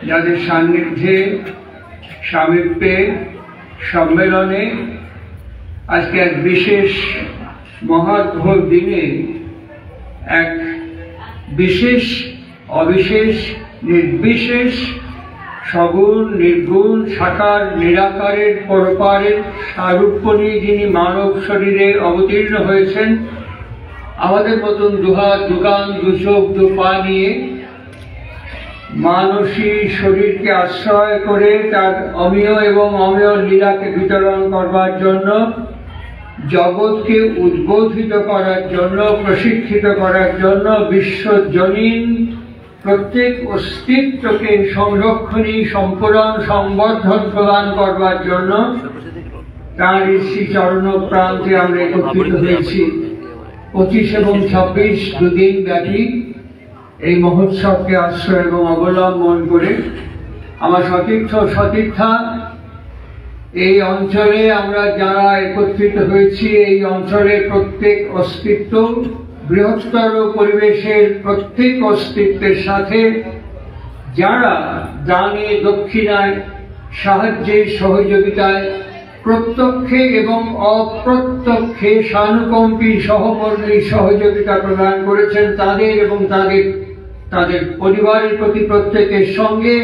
যাদের সান্নিধ্যে সামীপ্যে সম্মেলনে আজকে এক বিশেষ মহাঘোর দিনে এক বিশেষ অবিশেষ নির্বিশেষ সগুণ নির্গুণ সাকার নিরাকারের পরপারের সারূপ্য নিয়ে যিনি মানব শরীরে অবতীর্ণ হয়েছেন, আমাদের মতন দুহাত দুকান দুচোখ দুপা নিয়ে মানসী শরীরকে আশ্রয় করে তার অমেয় এবং অমেয় লীলাকে বিতরণ করবার জন্য, জগৎকে উদ্বোধিত করার জন্য, প্রশিক্ষিত করার জন্য, বিশ্বজনীন প্রত্যেক অস্তিত্বকে সংরক্ষণী সম্পূরণ সংবর্ধন প্রদান করবার জন্য তাঁর শ্রী চরণ প্রান্তে আমরা একত্রিত হয়েছি। 25 এবং 26 দুদিন ব্যাপী এই মহোৎসবকে আশ্রয় এবং অবলম্বন করে আমার সতীর্থ সতীর্থা এই অঞ্চলে আমরা যারা একত্রিত হয়েছি, এই অঞ্চলের প্রত্যেক অস্তিত্ব বৃহত্তর পরিবেশের প্রত্যেক অস্তিত্বের সাথে যারা দানে দক্ষিণায় সাহায্যে সহযোগিতায় প্রত্যক্ষে এবং অপ্রত্যক্ষে সানুকম্পী সহকর্মী সহযোগিতা প্রদান করেছেন, তাদের এবং তাদের পরিবারের প্রতি প্রত্যেকের সঙ্গে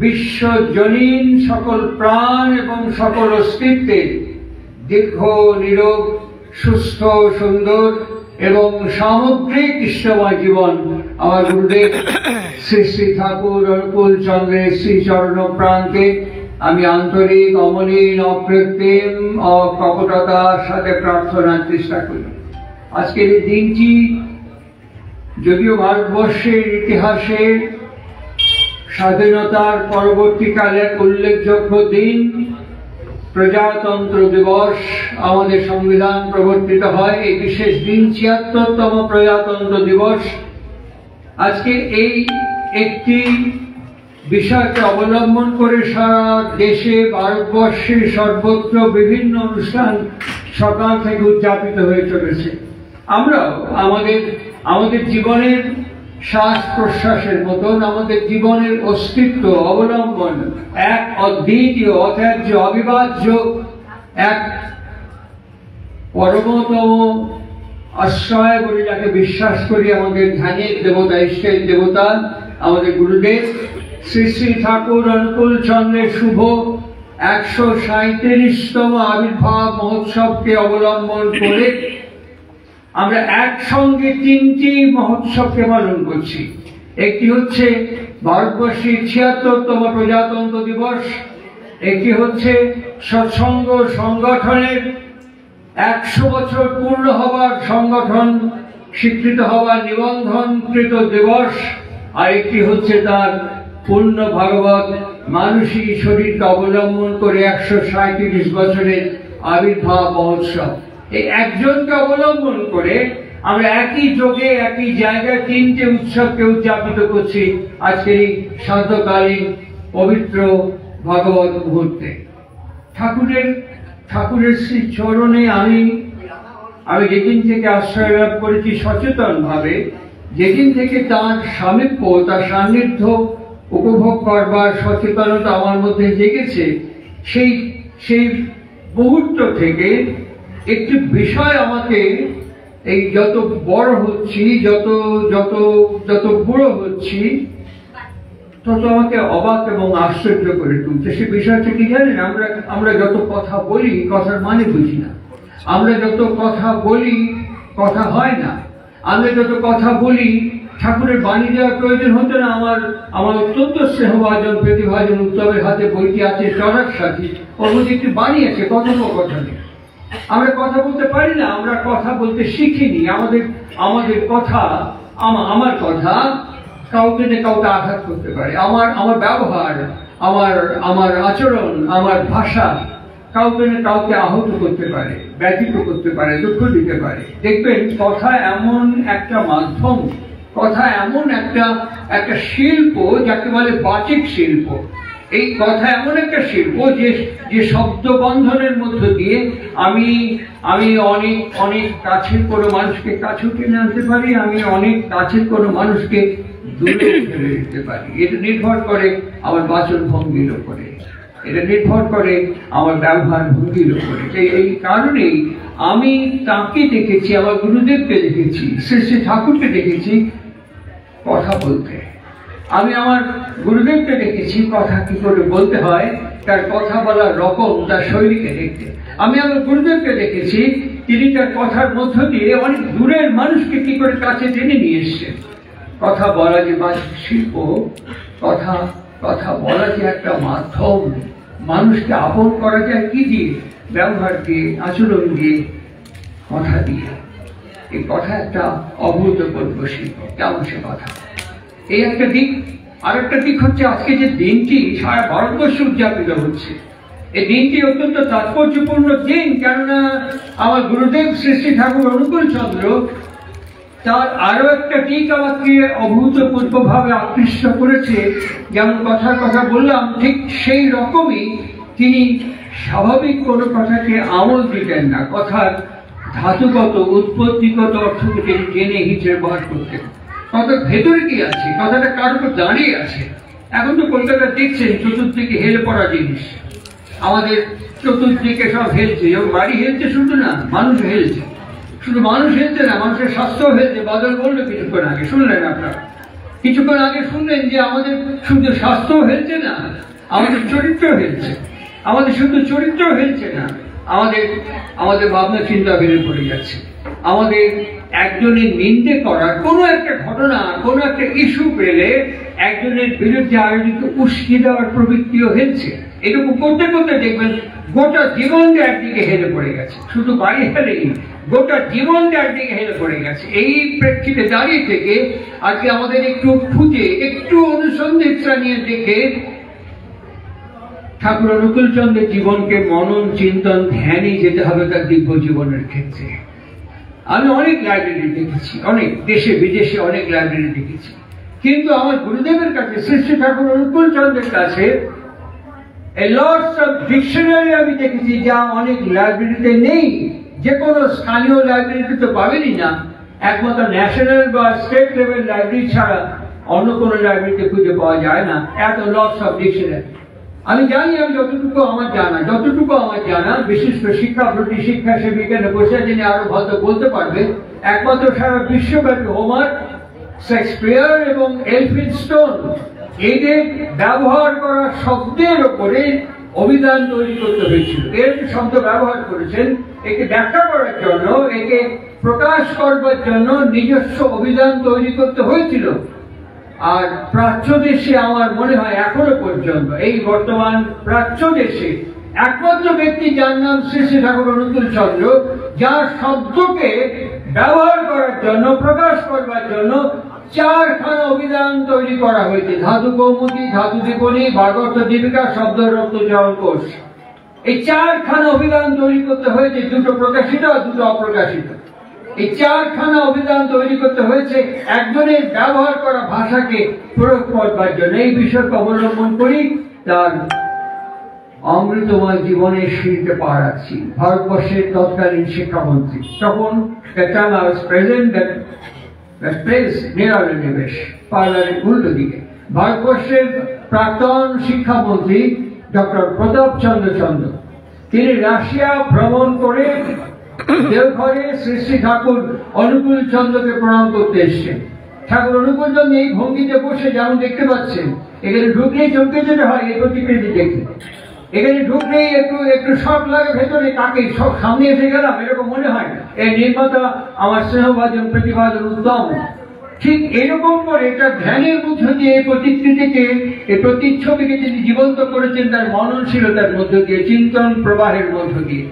বিশ্বজনীন সকল প্রাণ এবং সকল অস্তিত্বের দীর্ঘ নিরোগ সুস্থ সুন্দর এবং সামগ্রিক কৃষ্ণময় জীবন আমার গুরুদেব শ্রী শ্রী ঠাকুর অনুকূল চন্দ্রের শ্রী চরণ প্রান্তে আমি আন্তরিক অমলিন অকৃত্রিম অকপটতার সাথে প্রার্থনার চেষ্টা করি। আজকের এই দিনটি যদিও ভারতবর্ষের ইতিহাসে স্বাধীনতার পরবর্তীকালে এক উল্লেখযোগ্য দিন, প্রজাতন্ত্র দিবস, আমাদের সংবিধান প্রবর্তিত হয় এই বিশেষ দিন ৭৬তম প্রজাতন্ত্র দিবস। আজকে এই একটি বিষয়কে অবলম্বন করে সারা দেশে ভারতবর্ষে সর্বত্র বিভিন্ন অনুষ্ঠান সকাল থেকে উদযাপিত হয়ে চলেছে। আমরাও আমাদের জীবনের শ্বাস প্রশ্বাসের মতন আমাদের জীবনের অস্তিত্ব অবলম্বন এক অদ্বিতীয় অত্যাজ্য অবিভাজ্য এক পরমতম আশ্রয় বলে যাকে বিশ্বাস করি, আমাদের ধ্যানের দেবতা ইষ্টের দেবতা আমাদের গুরুদেব শ্রী শ্রী ঠাকুর অনুকূল চন্দ্রের শুভ ১৩৭তম আবির্ভাব মহোৎসবকে অবলম্বন করে আমরা একসঙ্গে তিনটি মহোৎসবকে পালন করছি। একটি হচ্ছে ভারতবর্ষের ৭৬তম প্রজাতন্ত্র দিবস, একটি হচ্ছে সৎসঙ্গ সংগঠনের ১০০ বছর পূর্ণ হবার সংগঠন স্বীকৃত হবার নিবন্ধনকৃত দিবস, আর একটি হচ্ছে তার পূর্ণ ভাগবত মানসী শরীরকে অবলম্বন করে ১৩৭ বছরের আবির্ভাব মহোৎসব। এই একজনকে অবলম্বন করে আমরা একই যোগে একই জায়গায় তিনটে উৎসবকে উদযাপিত করছি আজকের এই সান্ধ্যকালীন পবিত্র ভাগবত মুহূর্তে। ঠাকুরের শ্রী চরণে আমি যেদিন থেকে আশ্রয় লাভ করেছি সচেতন ভাবে, যেদিন থেকে তার সামীপ্য তার সান্নিধ্য উপভোগ করবার সচেতনতা আমার মধ্যে জেগেছে, সেই মুহূর্ত থেকে একটি বিষয় আমাকে এই যত বড় হচ্ছি যত বুড়ো হচ্ছি তত আমাকে অবাক এবং আশ্চর্য করে তুলছে। সে বিষয়টা কি জানেন? আমরা যত কথা বলি কথার মানে বুঝি না, আমরা যত কথা বলি কথা হয় না, আমরা যত কথা বলি ঠাকুরের বাণী দেওয়ার প্রয়োজন হতো না। আমার অত্যন্ত স্নেহভাজন প্রতিভাজন উত্তমের হাতে বইটি আছে চড়ার সাথী, ওর মধ্যে একটি বাণী আছে কথোপকথনে। আমরা কথা বলতে পারি না, আমরা কথা বলতে শিখিনি। আমাদের কথা আমার কথা কাউকে না কাউকে আঘাত করতে পারে, আমার ব্যবহার আমার আচরণ আমার ভাষা কাউকে না কাউকে আহত করতে পারে, ব্যথিত করতে পারে, দুঃখ দিতে পারে। দেখবেন কথা এমন একটা মাধ্যম, কথা এমন একটা শিল্প যাকে বলে বাচিক শিল্প। এই কথা এমন একটা শিল্প যে শব্দ বন্ধনের মধ্য দিয়ে আমি অনেক কাছের কোনো মানুষকে কাছে টেনে আনতে পারি, আমি অনেক কাছের কোনো মানুষকে দূরে ফেলে দিতে পারি। এটা নির্ভর করে আমার বাচন ভঙ্গির উপরে, এটা নির্ভর করে আমার ব্যবহার ভঙ্গির উপরে। এই কারণেই আমি তাকে দেখেছি, আমার গুরুদেবকে দেখেছি, শ্রী শ্রী ঠাকুরকে দেখেছি কথা বলতে। আমি আমার গুরুদেবকে দেখেছি কথা কি করে বলতে হয়, তার কথা বলার রকম, তার শৈলীকে দেখতে। আমি আমার গুরুদেবকে দেখেছি তিনি তার কথার মধ্য দিয়ে অনেক দূরের মানুষকে কি করে কাছে টেনে নিয়ে এসছেন। কথা বলা যে শিল্প, কথা বলা যে একটা মাধ্যম, মানুষকে আপন করা যায় কি দিয়ে? ব্যবহার দিয়ে, আচরণ দিয়ে, কথা দিয়ে। এই কথা একটা অভূতপূর্ব শিল্প। কেমন সে কথা? এই একটা দিক। আর একটা দিক হচ্ছে আজকে যে দিনটি সারা ভারতবর্ষে উদযাপিত হচ্ছে, এই দিনটি অত্যন্ত তাৎপর্যপূর্ণ দিন। কেননা আমার গুরুদেব শ্রী শ্রী ঠাকুর অনুকূল চন্দ্র, তার আরো একটা দিক আমাকে অভূতপূর্ব ভাবে আকৃষ্ট করেছে। যেমন কথার কথা বললাম, ঠিক সেই রকমই তিনি স্বাভাবিক কোনো কথাকে আমল দিতেন না। কথার ধাতুগত, উৎপত্তিগত অর্থকে তিনি জেনে হিসেবে ব্যবহার করতেন। কথার ভেতরে কি আছে, কথাটা কার উপর দাঁড়িয়ে আছে। এখন তো কলকাতা দেখছেন চতুর্দিকে হেলে পড়া জিনিস, আমাদের চতুর্দিকে সব হেলছে। এবং বাড়ি হেলছে শুধু না, মানুষ হেলছে। শুধু মানুষ হেলছে না, মানুষের স্বাস্থ্য হেলছে। বাদল বললো কিছুক্ষণ আগে, শুনলেন আপনারা? কিছুক্ষণ আগে শুনলেন যে আমাদের শুধু স্বাস্থ্য হেলছে না, আমাদের চরিত্র হেলছে। আমাদের শুধু চরিত্র হেলছে না, আমাদের ভাবনা চিন্তা বেড়ে পড়ে যাচ্ছে। আমাদের একজনের নিন্দে করার কোনো একটা ঘটনা, কোনো একটা ইস্যু পেলে একজনের বিরুদ্ধে আয়োজিত উস্কিয়ে দেওয়ার প্রবৃত্তিও হেলছে। এরকম করতে করতে দেখবেন গোটা জীবনটা একদিকে হেলে পড়ে গেছে। শুধু বাড়ি হেলেই, গোটা জীবনটা একদিকে হেলে পড়ে গেছে। এই প্রেক্ষিতে দাঁড়িয়ে থেকে আজকে আমাদের একটু খুঁজে, একটু অনুসন্ধিৎসা নিয়ে দেখে ঠাকুর অনুকূল চন্দ্রের জীবনকে মনন, চিন্তন, ধ্যানে যেতে হবে তার দিব্য জীবনের ক্ষেত্রে। আমি অনেক লাইব্রেরি দেখেছি, অনেক দেশে বিদেশে অনেক লাইব্রেরি দেখেছি, কিন্তু আমার গুরুদেবের কাছে, শ্রী শ্রী ঠাকুর অনুকূল চন্দ্রের কাছে লটস অফ ডিকশনারি আমি দেখেছি, যা অনেক লাইব্রেরিতে নেই। যে কোনো স্থানীয় লাইব্রেরিতে তো পাবেনই না, একমাত্র ন্যাশনাল বা স্টেট লেভেল লাইব্রেরি ছাড়া অন্য কোনো লাইব্রেরিতে খুঁজে পাওয়া যায় না এত লটস অফ ডিকশনারি। আমি জানি, আমি যতটুকু আমার জানা, বিশেষ করে শিক্ষা প্রতি শিক্ষা সে বিজ্ঞানে বসে যিনি আরো ভালো বলতে পারবে, একমাত্র সারা বিশ্বব্যাপী হোমার, শেক্সপিয়ার এবং এলফিনস্টোন এদের ব্যবহার করা শব্দের উপরে অভিধান তৈরি করতে হয়েছিল। এর শব্দ ব্যবহার করেছেন একে ব্যাখ্যা করার জন্য, একে প্রকাশ করবার জন্য নিজস্ব অভিধান তৈরি করতে হয়েছিল। আর প্রাচ্য দেশে আমার মনে হয় এখনো পর্যন্ত, এই বর্তমান প্রাচ্য দেশে একমাত্র ব্যক্তি যার নাম শ্রী শ্রী ঠাকুর অনুকূল চন্দ্র, যার শব্দকে ব্যবহার করার জন্য, প্রকাশ করবার জন্য 4খানা অভিধান তৈরি করা হয়েছে। ধাতু কৌমুদী, ধাতু দীপনী, ভাগবত দীপিকা, শব্দরত্ন চয়ন কোষ। এই 4খানা অভিধান তৈরি করতে হয়েছে, 2টো প্রকাশিত আর 2টো অপ্রকাশিত। এই 4খানা অভিধান তৈরি করতে হয়েছে একজনের ব্যবহার করা ভাষাকে প্রয়োগ করবার জন্য। এই বিষয়কে অবলম্বন করি তার অমৃতময় জীবনের সিঁড়িতে পা রাখছি। ভারতবর্ষের তৎকালীন শিক্ষামন্ত্রী, তখন নিবেশ পার্লারের উল্টো দিকে, ভারতবর্ষের প্রাক্তন শিক্ষামন্ত্রী ডক্টর প্রতাপ চন্দ্র, তিনি রাশিয়া ভ্রমণ করে দেওঘরে শ্রী শ্রী ঠাকুর অনুকূল চন্দ্রকে প্রণাম করতে এসছেন। ঠাকুর অনুকূল চন্দ্র এই ভঙ্গিতে বসে, যেমন দেখতে পাচ্ছেন, এখানে ঢুকলেই চমকে যেতে হয় এই প্রতিকৃতি দেখে। এখানে ঢুকলেই একটু শখ লাগে ভেতরে, কাকে সব সামনে এসে গেলাম এরকম মনে হয়। এই নির্মাতা আমার স্নেহভাজন, প্রতিভাজন, উত্তম। ঠিক এরকম করে এটা ধ্যানের মধ্য দিয়ে এই প্রতিকৃতিকে, এই প্রতিচ্ছবিকে তিনি জীবন্ত করেছেন তার মননশীলতার মধ্য দিয়ে, চিন্তন প্রবাহের মধ্য দিয়ে।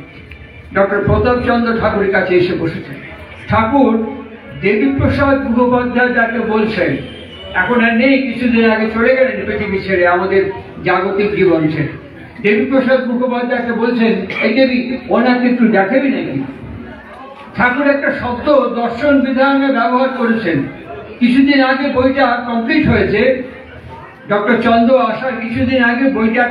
ডক্টর প্রতাপ চন্দ্র ঠাকুরের কাছে এসে বসেছেন। ঠাকুর দেবীপ্রসাদ মুখোপাধ্যায় যাকে বলছেন, এখন আর নেই, কিছুদিন আগে চলে গেলেন পৃথিবী ছেড়ে, আমাদের জাগতিক জীবন ছেড়ে। দেবীপ্রসাদ মুখোপাধ্যায়কে বলছেন, এই দেবী, ওনাকে একটু দেখাবি নাকি? ঠাকুর একটা শব্দ দর্শন বিধানে ব্যবহার করেছেন। কিছুদিন আগে বইটা কমপ্লিট হয়েছে, ডক্টর চন্দ্র আসার কিছুদিন আগে বইটা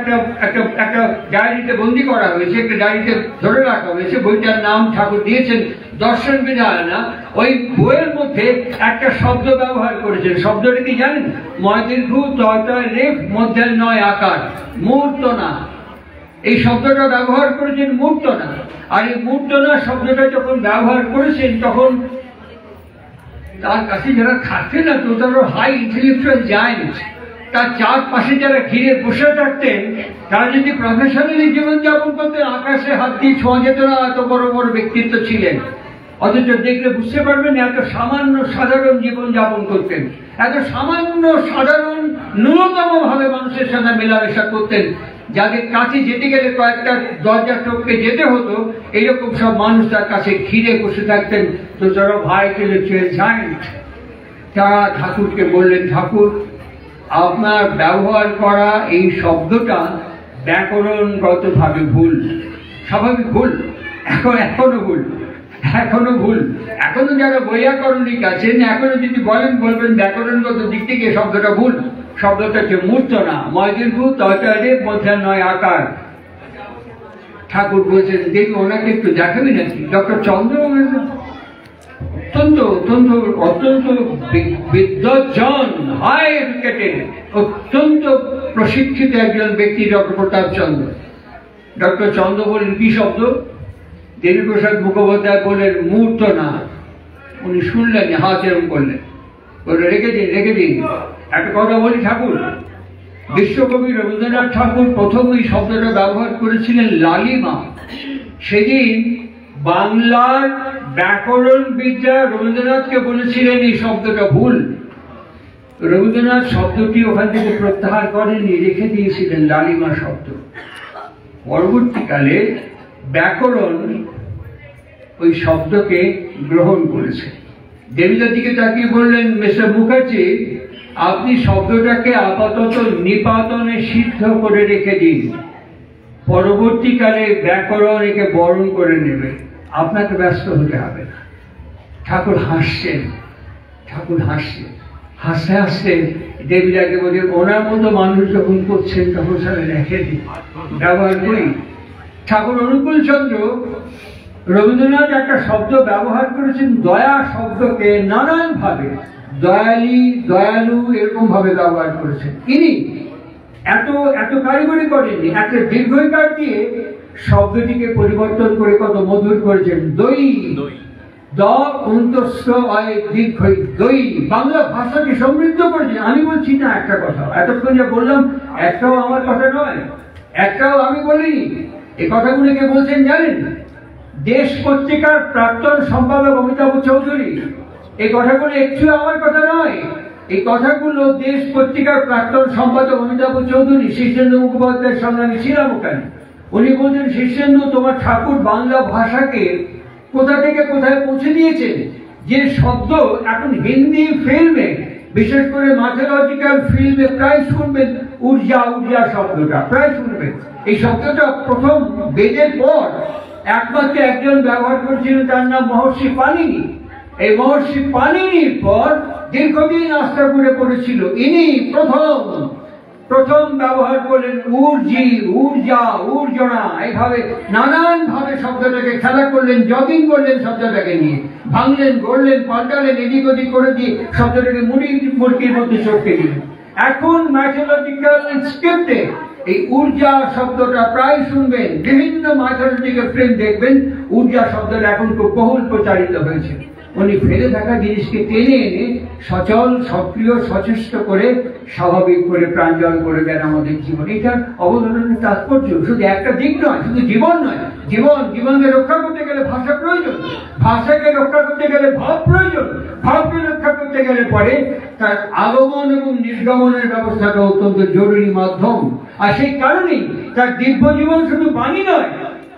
একটা ডায়েরিতে বন্দি করা হয়েছে, একটা ডায়েরিতে ধরে রাখা হয়েছে। বইটার নাম ঠাকুর দিয়েছেন দর্শন বিধায়না। ওই বইয়ের মধ্যে একটা শব্দ ব্যবহার করেছেন। শব্দটা কি জানেন? ময়দীর্ঘ তয় রেফ মধ্যে নয় আকার, মূর্ত না। এই শব্দটা ব্যবহার করেছেন মূর্ত না। আর এই মূর্ত না শব্দটা যখন ব্যবহার করেছেন তখন তার কাছে যারা থাকতেন না তো তারা হাই ইন্টেলেকচুয়াল জায়েন্ট, তার চারপাশে যারা ঘিরে বসে থাকতেন তারা যদি প্রফেশনালি জীবনযাপন করতেন আকাশে হাত দিয়ে ছোঁয়া যেত না, এত বড় বড় ব্যক্তিত্ব ছিলেন। অথচ দেখলে বুঝতে পারবেন এত সামান্য সাধারণ জীবনযাপন করতেন, এত সামান্য সাধারণ ন্যূনতম ভাবে মানুষের সাথে মেলামেশা করতেন, যাদের কাছে যেতে গেলে কয়েকটা দরজা টপকে যেতে হতো। এইরকম সব মানুষ তার কাছে ঘিরে বসে থাকতেন। তো যারা ভাই ইন্টেলেকচুয়াল জায়েন্ট তারা ঠাকুরকে বললেন, ঠাকুর আপনার ব্যবহার করা এই শব্দটা ব্যাকরণগতভাবে ভুল, স্বাভাবিক ভুল, এখনো ভুল, এখনো যারা বৈয়াকরণিক আছেন এখনো যদি বলবেন ব্যাকরণগত দিক থেকে শব্দটা ভুল। শব্দটা হচ্ছে মূর্ত না, ময়দীর্ঘ তয় মধ্যে নয় আকার। ঠাকুর বলছেন দেখি ওনাকে একটু দেখাবি নাকি? ডক্টর চন্দ্র অত্যন্ত বিদ্বজ্জন, হাই এডুকেটেড, অত্যন্ত প্রশিক্ষিত একজন ব্যক্তি ডক্টর প্রতাপ চন্দ্র। ডক্টর চন্দ্র বলেন কি শব্দ? দেবীপ্রসাদ মুখোপাধ্যায় বললেন মূর্ত না। উনি শুনলেন, হাত এরকম করলেন, বলে রেখে দিন। একটা কথা বলি, ঠাকুর বিশ্বকবি রবীন্দ্রনাথ ঠাকুর প্রথম এই শব্দটা ব্যবহার করেছিলেন লালিমা। সেদিন বাংলার ব্যাকরণ বিদ্যা রবীন্দ্রনাথকে বলেছিলেন এই শব্দটা ভুল। রবীন্দ্রনাথ শব্দটি ওখান থেকে প্রত্যাহার করেননি, রেখে দিয়েছিলেন লালিমা শব্দ। পরবর্তীকালে ব্যাকরণ ওই শব্দকে গ্রহণ করেছে। দেবীদার দিকে তাকিয়ে বললেন, মিস্টার মুখার্জি আপনি শব্দটাকে আপাতত নিপাতনে সিদ্ধ করে রেখে দিন, পরবর্তীকালে ব্যাকরণ একে বরণ করে নেবে, আপনাকে ব্যস্ত হতে হবে না। ঠাকুর হাসছেন, হাসতে হাসতে দেবীদাকে বলে, ওনার মতো মানুষ যখন করছেন তখন সাথে রেখে দিন, ব্যবহার করি। ঠাকুর অনুকূল চন্দ্র রবীন্দ্রনাথ একটা শব্দ ব্যবহার করেছেন, দয়া শব্দকে নানান ভাবে, দয়ালি, দয়ালু এরকম ভাবে ব্যবহার করেছেন। ইনি এত কারিগরি করেননি, একটা দীর্ঘইকার দিয়ে শব্দটিকে পরিবর্তন করে কত মধুর করেছেন। দই, দীর্ঘই, দই বাংলা ভাষাকে সমৃদ্ধ করেছেন। আমি বলছি না একটা কথা, এতক্ষণ যা বললাম একটাও আমার কথা নয়, একটাও আমি বলিনি। এই কথাগুলোকে বলছেন জানেন? দেশ পত্রিকার প্রাক্তন সম্পাদক অমিতাভ চৌধুরী। এই কথাগুলো একটু আমার কথা নয়, এই কথাগুলো দেশ পত্রিকার প্রাক্তন সম্পাদক অমিতাভ চৌধুরী, শীর্ষেন্দু মুখোপাধ্যায়ের সঙ্গে আমি ছিলাম ওখানে। উনি বলছেন, শীর্ষেন্দু তোমার ঠাকুর বাংলা ভাষাকে কোথা থেকে কোথায় পৌঁছে দিয়েছেন, যে শব্দ এখন হিন্দি ফিল্মে, বিশেষ করে ম্যাথোলজিক্যাল ফিল্মে প্রায় শুনবেন, ঊর্জা শব্দটা প্রায় শুনবেন। এই শব্দটা প্রথম বেদের পর একমাত্র একজন ব্যবহার করেছিলেন, তার নাম মহর্ষি পাণিনি। এই মহর্ষি পাণিনির পর দীর্ঘদিন আস্তাপুরে পড়েছিল, ইনি প্রথম ব্যবহার করলেন ঊর্জা, ঊর্জনা, এইভাবে নানান ভাবে শব্দটাকে খেলা করলেন, জগিং করলেন শব্দটাকে নিয়ে, ভাঙলেন, গড়লেন, পাল্টালেন, এদিক ওদিক করে দিয়ে শব্দটাকে মুরগির মধ্যে চটকে দিলেন। এখন ম্যাথোলজিক্যাল স্ক্রিপ্টে এই ঊর্জা শব্দটা প্রায় শুনবেন, বিভিন্ন ম্যাথোলজিক্যাল ফিল্ম দেখবেন, ঊর্জা শব্দটা এখন খুব বহুল প্রচারিত হয়েছে। উনি ফেলে থাকা জিনিসকে টেনে এনে সচল, সক্রিয়, সচেষ্ট করে স্বাভাবিক করে প্রাঞ্জল করে দেন আমাদের জীবন। এটার অবদানের তাৎপর্য শুধু একটা দিক নয়, শুধু জীবন নয়, জীবনকে রক্ষা করতে গেলে ভাষা প্রয়োজন, ভাষাকে রক্ষা করতে গেলে ভাব প্রয়োজন, ভাবকে রক্ষা করতে গেলে পরে তার আগমন এবং নির্গমনের ব্যবস্থাটা অত্যন্ত জরুরি মাধ্যম। আর সেই কারণেই তার দিব্য জীবন শুধু বাণী নয়,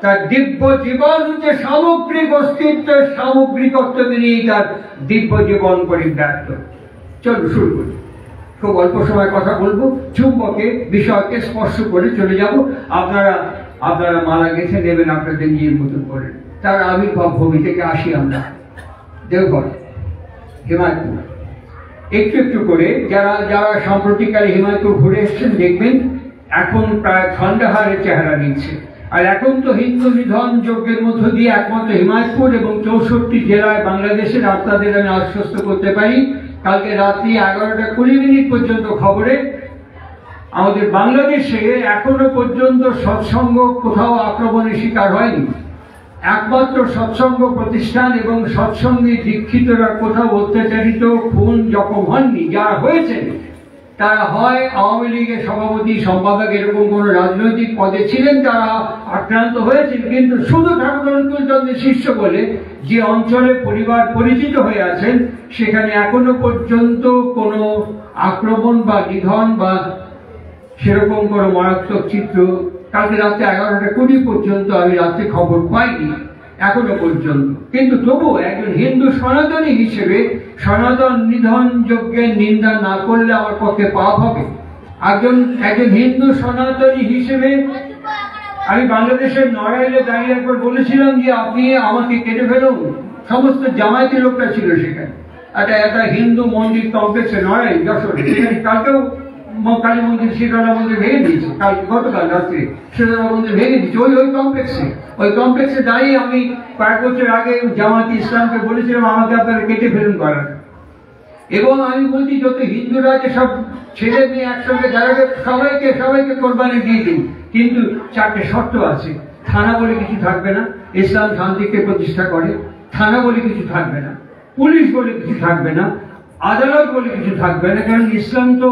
তার দিব্য জীবন হচ্ছে সামগ্রিক অস্তিত্ব, সামগ্রিকত্বকে নিয়েই তার দিব্য জীবন পরিব্যাপ্ত। চলো শুরু করি। খুব অল্প সময় কথা বলবো, চুম্বকে বিষয়কে স্পর্শ করে চলে যাব। আপনারা মালা গেছে নেবেন আপনাদের নিজের মতন করে। তার আবির্ভাব ভূমি থেকে আসি আমরা, দেওঘর, হিমায়তপুর। একটু একটু করে যারা যারা সাম্প্রতিককালে হিমায়তপুর ঘুরে এসেছেন দেখবেন এখন প্রায় খণ্ডহারে চেহারা নিচ্ছে। আর এখন তো হিন্দু নিধন যজ্ঞের মধ্য দিয়ে একমাত্র হিমায়তপুর এবং 64 জেলায় বাংলাদেশের আপনাদের আমি আশ্বস্ত করতে পারি, কালকে রাত্রি 11:20 পর্যন্ত খবরে আমাদের বাংলাদেশে এখনো পর্যন্ত সৎসঙ্গ কোথাও আক্রমণের শিকার হয়নি। একমাত্র সৎসঙ্গ প্রতিষ্ঠান এবং সৎসঙ্গে দীক্ষিতরা কোথাও অত্যাচারিত, খুন, জখম হননি। যারা হয়েছে তারা হয় আওয়ামী লীগের সভাপতি, সম্পাদক এরকম কোন রাজনৈতিক পদে ছিলেন, তারা আক্রান্ত হয়েছেন। কিন্তু শুধু ঠাকুর অনুকূলচন্দ্রের শিষ্য বলে যে অঞ্চলে পরিবার পরিচিত হয়ে আছেন, সেখানে এখনো পর্যন্ত কোনো আক্রমণ বা নিধন বা সেরকম কোনো মারাত্মক চিত্র কালকে রাত্রে 11:20 পর্যন্ত আমি রাত্রে খবর পাইনি এখনো পর্যন্ত। কিন্তু তবু একজন হিন্দু সনাতনী হিসেবে সনাতন নিধন যজ্ঞের নিন্দা না করলে আমার পক্ষে পাপ হবে। একজন হিন্দু সনাতনী হিসেবে আমি বাংলাদেশের নড়াইলে দাঁড়িয়ে একবার বলেছিলাম যে আপনি আমাকে কেটে ফেলুন। সমস্ত জামায়াতের লোকটা ছিল সেখানে, একটা হিন্দু মন্দির কমপ্লেক্সে নড়াই যশোরে, কালকেও কালী মন্দির, শীতলা মন্দির ভেঙে দিয়েছে, গতকাল রাত্রে শীতলা মন্দির ভেঙে দিয়েছে ওই কমপ্লেক্সে দাঁড়িয়ে আমি কয়েক বছর আগে জামায়াত ইসলামকে বলেছিলাম আমাকে আপনারা কেটে ফেলুন করার। এবং আমি বলছি যত হিন্দুরা আছে সব ছেলে মেয়ে একসঙ্গে দাঁড়াবে, সবাইকে কোরবানি দিয়ে দিন, কিন্তু 4টে শর্ত আছে। থানা বলে কিছু থাকবে না, ইসলাম শান্তিকে প্রতিষ্ঠা করে, থানা বলে কিছু থাকবে না, পুলিশ বলে কিছু থাকবে না, আদালত বলে কিছু থাকবে না, কারণ ইসলাম তো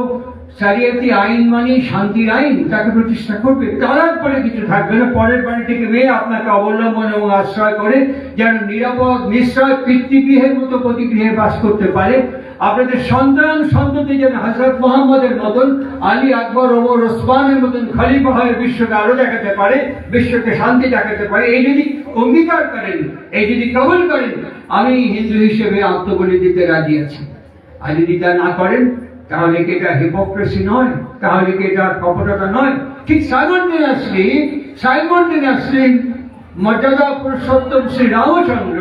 শরিয়তি আইন মানে শান্তির আইন, তাকে প্রতিষ্ঠা করবে। তালাক বলে কিছু থাকবে না, পরের বাড়ি থেকে মেয়ে আপনাকে অবলম্বন এবং আশ্রয় করে যেন নিরাপদ নিশ্চয় পিতৃগৃহের মতো প্রতিগৃহে বাস করতে পারে। আপনাদের সন্তান সন্ততি যেন হযরত মুহাম্মদের মতন, আলী, আকবর, ওমর, ওসমানের মতন খলিফা হয়ে বিশ্বকে আলো দেখাতে পারে, বিশ্বকে শান্তি দেখাতে পারে। এই যদি অঙ্গীকার করেন, এই যদি কবুল করেন, আমি হিন্দু হিসেবে আত্মবলি দিতে রাজি আছি। আর যদি তা না করেন তাহলে কি এটা হিপোক্রেসি নয়? তাহলে কি এটা কপটতা নয়? ঠিক সাইমন্টেনিয়াসলি মর্যাদা পুরুষোত্তম শ্রী রামচন্দ্র,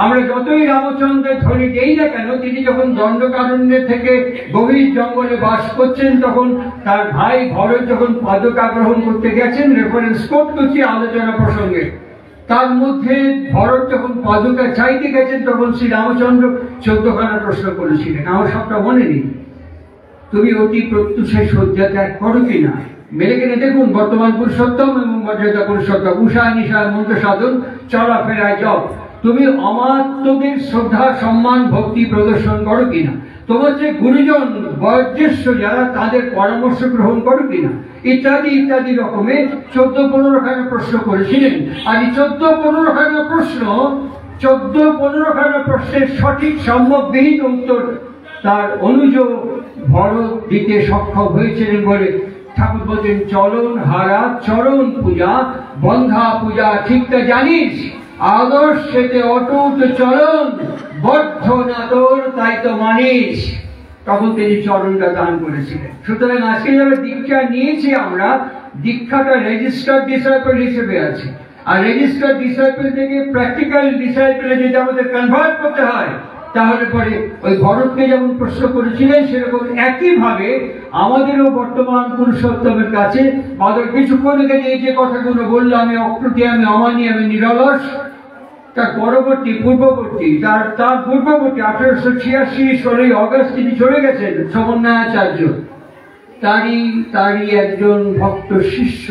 আমরা যতই রামচন্দ্রের ধ্বনি দেই না কেন, তিনি যখন দণ্ডকারণ্য থেকে গভীর জঙ্গলে বাস করছেন, তখন তার ভাই ভরত যখন পদকা গ্রহণ করতে গেছেন, রেফারেন্স কোট করছি আলোচনা প্রসঙ্গে, তার মধ্যে ভরত যখন পদকা চাইতে গেছেন তখন শ্রী রামচন্দ্র 14খানা প্রশ্ন করেছিলেন। আমার সবটা মনে নেই। তুমি অতি প্রত্যুষে শয্যা ত্যাগ করো কিনা? মেরে কিনে দেখুন বর্তমান পুরুষোত্তম এবং মর্যাদা পুরুষোত্তম, উষা নিশা মন্ত্র সাধন, চলাফেরায় জপ। তুমি অমাত্যদের শ্রদ্ধা, সম্মান, ভক্তি প্রদর্শন করো কিনা? তোমার যে গুরুজন বয়োজ্যেষ্ঠ যারা, তাদের পরামর্শ গ্রহণ করো কিনা? ইত্যাদি ইত্যাদি রকমের 14-15খানা প্রশ্ন করেছিলেন। আর এই 14-15খানা প্রশ্নের সঠিক সম্যকবিহীন উত্তর তার অনুজ ভরত দিতে সক্ষম হয়েছিলেন বলে ঠাকুর বলছেন, চলন হারা চরণ পূজা, বন্ধা পূজা ঠিকটা জানিস, আদর্শেতে অটুট চলন, বদ্ধ না তোর তাই তো মানিস। তখন তিনি চরণটা দান করেছিলেন। সুতরাং আজকে যারা দীক্ষা নিয়েছি, আমরা দীক্ষাটা রেজিস্টার্ড ডিসাইপল হিসেবে আছি। আর রেজিস্টার্ড ডিসাইপল থেকে প্র্যাকটিক্যাল ডিসাইপলে যদি আমাদের কনভার্ট করতে হয়, তাহলে পরে ওই ভরতকে যেমন প্রশ্ন করেছিলেন, সেরকম একইভাবে আমাদেরও বর্তমান পুরুষোত্তমের কাছে আমাদের কিছুক্ষণ আগে এই যে কথাগুলো বললো, আমি অকৃতি, আমি অমানি, আমি নিরলস, তার পূর্ববর্তী 1886 16ই অগস্ট তিনি চলে গেছেন সমন্বয়াচার্য, তারই একজন ভক্ত শিষ্য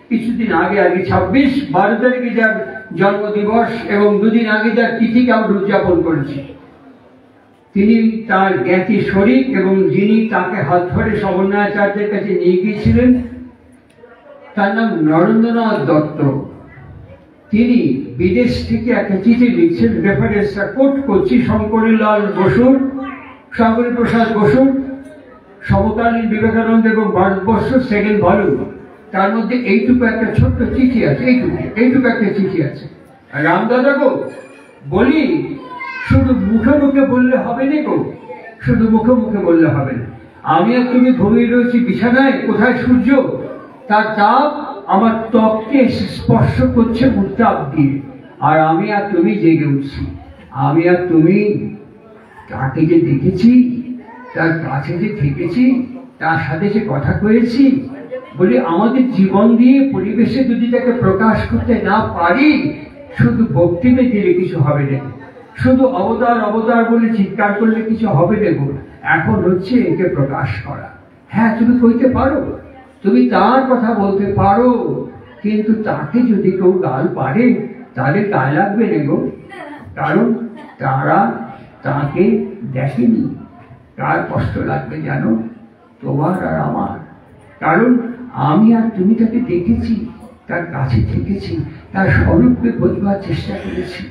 কিছুদিন আগে 12 তারিখে যার জন্মদিবস এবং 2 দিন আগে যার তিথিকে আমরা উদযাপন করেছি, তিনি তার জ্ঞাতি শরীক এবং যিনি তাকে হাত ধরে সমন্বয়াচার্যের কাছে নিয়ে গিয়েছিলেন, তার নাম নরেন্দ্রনাথ দত্ত। তিনি বিদেশ থেকে একটা চিঠি লিখছেন, রেফারেন্সটা কোট করছি, শঙ্করীলাল বসুর, শঙ্করী প্রসাদ বসুর সমকালীন বিবেকানন্দ এবং ভারতবর্ষ 2nd ভলিউম। তার মধ্যে এইটুকু একটা ছোট্ট চিঠি আছে, এইটুকু একটা চিঠি আছে। রামদাদা গো, বলি শুধু মুখে মুখে বললে হবে না গো, শুধু মুখে মুখে বললে হবে না। আমি আর তুমি ঘুমিয়ে রয়েছি বিছানায়, কোথায় সূর্য, তার তাপ আমার ত্বককে স্পর্শ করছে উত্তাপ দিয়ে, আর আমি আর তুমি জেগে উঠছি। আমি আর তুমি তাকে যে দেখেছি, তার কাছে যে থেকেছি, তার সাথে যে কথা কয়েছি, বলি আমাদের জীবন দিয়ে পরিবেশে যদি তাকে প্রকাশ করতে না পারি, শুধু ভক্তিতে দিলে কিছু হবে না, শুধু অবতার অবতার বলে চিৎকার করলে কিছু হবে না। এখন হচ্ছে একে প্রকাশ করা। হ্যাঁ, তুমি কইতে পারো, তুমি তার কথা বলতে পারো, কিন্তু তাকে যদি কেউ গাল পারে তাহলে গায়ে লাগবে না গো, কারণ তারা তাকে দেখেনি। কার কষ্ট লাগবে জানো? তোমার আর আমার। কারণ আমি আর তুমি তাকে দেখেছি, তার কাছে থেকেছি, তার স্বরূপকে বোঝবার চেষ্টা করেছি।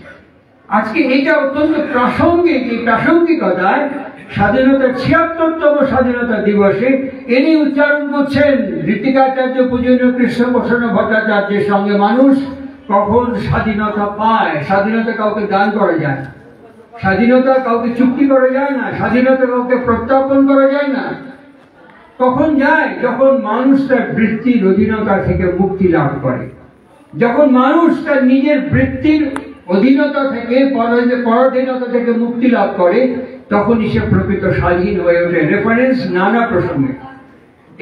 আজকে এটা অত্যন্ত প্রাসঙ্গিক। এই প্রাসঙ্গিকতায় স্বাধীনতার ৭৬তম স্বাধীনতা দিবসে ইনি উচ্চারণ করছেন ঋতিকাচার্য পূজনীয় কৃষ্ণপ্রসন্ন ভট্টাচার্যের সঙ্গে, মানুষ কখন স্বাধীনতা পায়। স্বাধীনতা কাউকে দান করা যায় না, স্বাধীনতা কাউকে চুক্তি করা যায় না, স্বাধীনতা কাউকে প্রত্যাপন করা যায় না। কখন যায়? যখন মানুষ তার বৃত্তির অধীনতা থেকে মুক্তি লাভ করে, যখন মানুষ তার নিজের বৃত্তির অধীনতা থেকে পরাধীনতা থেকে মুক্তি লাভ করে, তখনই সে প্রকৃত স্বাধীন হয়ে ওঠে। রেফারেন্স নানা প্রসঙ্গে।